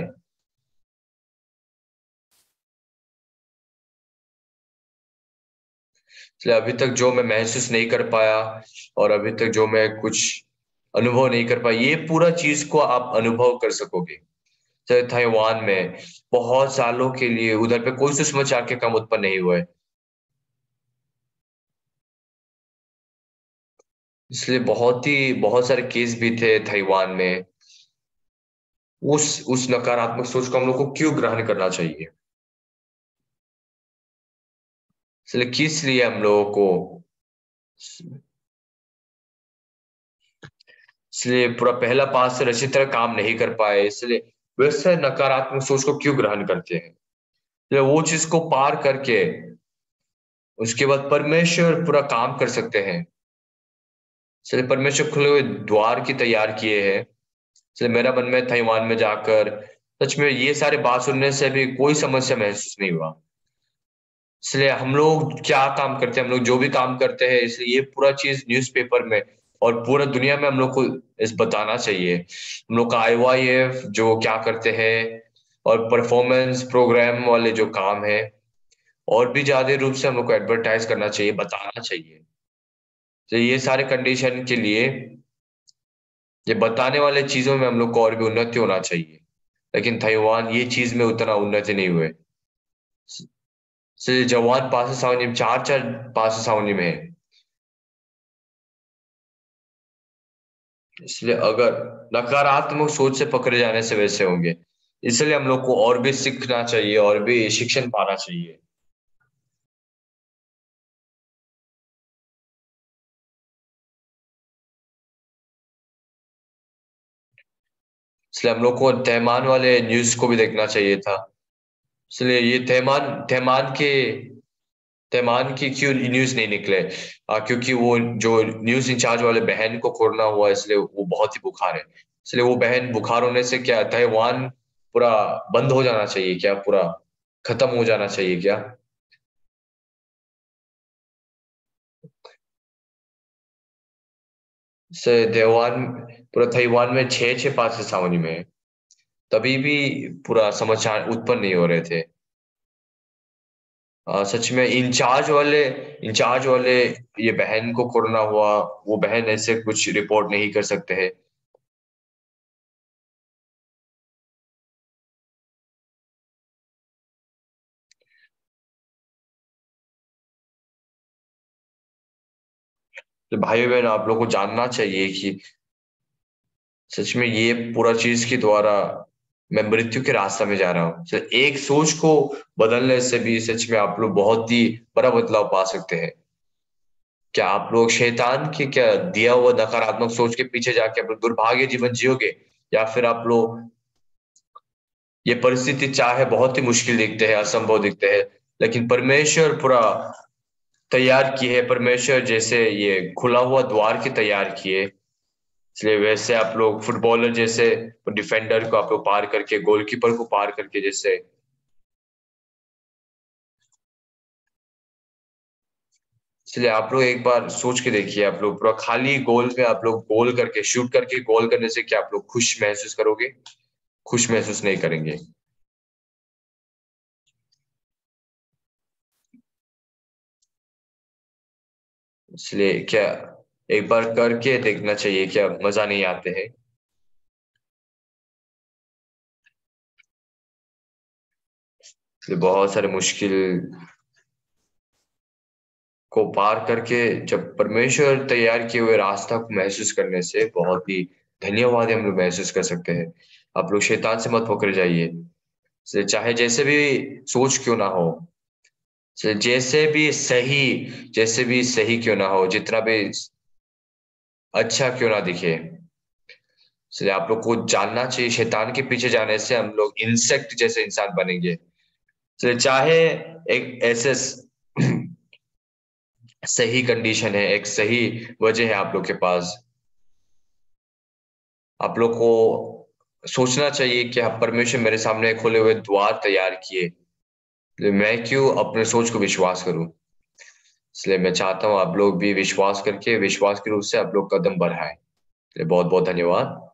Speaker 1: इसलिए अभी तक जो मैं महसूस नहीं कर पाया, और अभी तक जो मैं कुछ अनुभव नहीं कर पाया, ये पूरा चीज को आप अनुभव कर सकोगे। चाहे ताइवान में बहुत सालों के लिए उधर पे कोई सुषमाचार के काम उत्पन्न नहीं हुए। इसलिए बहुत सारे केस भी थे ताइवान में। उस नकारात्मक सोच को हम लोग को क्यों ग्रहण करना चाहिए? इसलिए किस लिए हम लोगों को, इसलिए पूरा पहला पास से अच्छी तरह काम नहीं कर पाए, इसलिए वैसे नकारात्मक सोच को क्यों ग्रहण करते हैं? इसलिए वो चीज को पार करके उसके बाद परमेश्वर पूरा काम कर सकते हैं। इसलिए परमेश्वर खुले हुए द्वार की तैयार किए हैं। इसलिए मेरा मन में ताइवान में जाकर सच में ये सारे बात सुनने से भी कोई समस्या महसूस नहीं हुआ। इसलिए हम लोग क्या काम करते हैं, हम लोग जो भी काम करते हैं, इसलिए ये पूरा चीज न्यूज़पेपर में और पूरा दुनिया में हम लोग को इस बताना चाहिए। हम लोग का आईवाईएफ जो क्या करते हैं और परफॉर्मेंस प्रोग्राम वाले जो काम है, और भी ज्यादा रूप से हम लोग को एडवर्टाइज करना चाहिए, बताना चाहिए। तो ये सारे कंडीशन के लिए ये बताने वाले चीजों में हम लोग को और भी उन्नति होना चाहिए। लेकिन ताइवान ये चीज में उतना उन्नति नहीं हुए। से जवान पास सावनी चार चार पास सावनी में है। इसलिए अगर नकारात्मक सोच से पकड़े जाने से वैसे होंगे। इसलिए हम लोग को और भी सीखना चाहिए और भी शिक्षण पाना चाहिए। इसलिए हम लोग को तैमान वाले न्यूज को भी देखना चाहिए था। इसलिए ये तैमान तैमान के तैमान की क्यों न्यूज नहीं निकले? क्योंकि वो जो न्यूज इंचार्ज वाले बहन को कोरोना हुआ, इसलिए वो बहुत ही बुखार है। इसलिए वो बहन बुखार होने से क्या ताइवान पूरा बंद हो जाना चाहिए क्या, पूरा खत्म हो जाना चाहिए क्या? से ताइवान पूरा ताइवान में छह छह पास सावनी में है, तभी भी पूरा समाचार उत्पन्न नहीं हो रहे थे। सच में इंचार्ज वाले ये बहन को कोरोना हुआ, वो बहन ऐसे कुछ रिपोर्ट नहीं कर सकते हैं। तो भाई बहन आप लोग को जानना चाहिए कि सच में ये पूरा चीज के द्वारा मैं मृत्यु के रास्ते में जा रहा हूँ। तो एक सोच को बदलने से भी सच में आप लोग बहुत ही बड़ा बदलाव पा सकते हैं। क्या आप लोग शैतान के क्या दिया हुआ नकारात्मक सोच के पीछे जाके आप लोग दुर्भाग्य जीवन जियोगे, या फिर आप लोग ये परिस्थिति चाहे बहुत ही मुश्किल दिखते हैं, असंभव दिखते हैं, लेकिन परमेश्वर पूरा तैयार किए है, परमेश्वर जैसे ये खुला हुआ द्वार की तैयार किए। इसलिए वैसे आप लोग फुटबॉलर जैसे डिफेंडर को आप लोग पार करके, गोलकीपर को पार करके जैसे, इसलिए आप लोग एक बार सोच के देखिए, आप लोग पूरा खाली गोल में आप लोग गोल करके शूट करके गोल करने से क्या आप लोग खुश महसूस करोगे? खुश महसूस नहीं करेंगे। इसलिए क्या एक बार करके देखना चाहिए, क्या मजा नहीं आते हैं? इसलिए बहुत सारे मुश्किल को पार करके जब परमेश्वर तैयार किए हुए रास्ता को महसूस करने से बहुत ही धन्यवाद हम लोग महसूस कर सकते हैं। आप लोग शैतान से मत पकड़े जाइए। चाहे जैसे भी सोच क्यों ना हो, जैसे भी सही क्यों ना हो, जितना भी अच्छा क्यों ना दिखे, इसलिए आप लोग को जानना चाहिए शैतान के पीछे जाने से हम लोग इंसेक्ट जैसे इंसान बनेंगे। इसलिए चाहे एक ऐसे सही कंडीशन है, एक सही वजह है आप लोग के पास, आप लोग को सोचना चाहिए कि हाँ, परमेश्वर मेरे सामने खुले हुए द्वार तैयार किए, तो मैं क्यों अपने सोच को विश्वास करूं? इसलिए मैं चाहता हूं आप लोग भी विश्वास करके, विश्वास के रूप से आप लोग कदम बढ़ाएं। इसलिए बहुत बहुत धन्यवाद।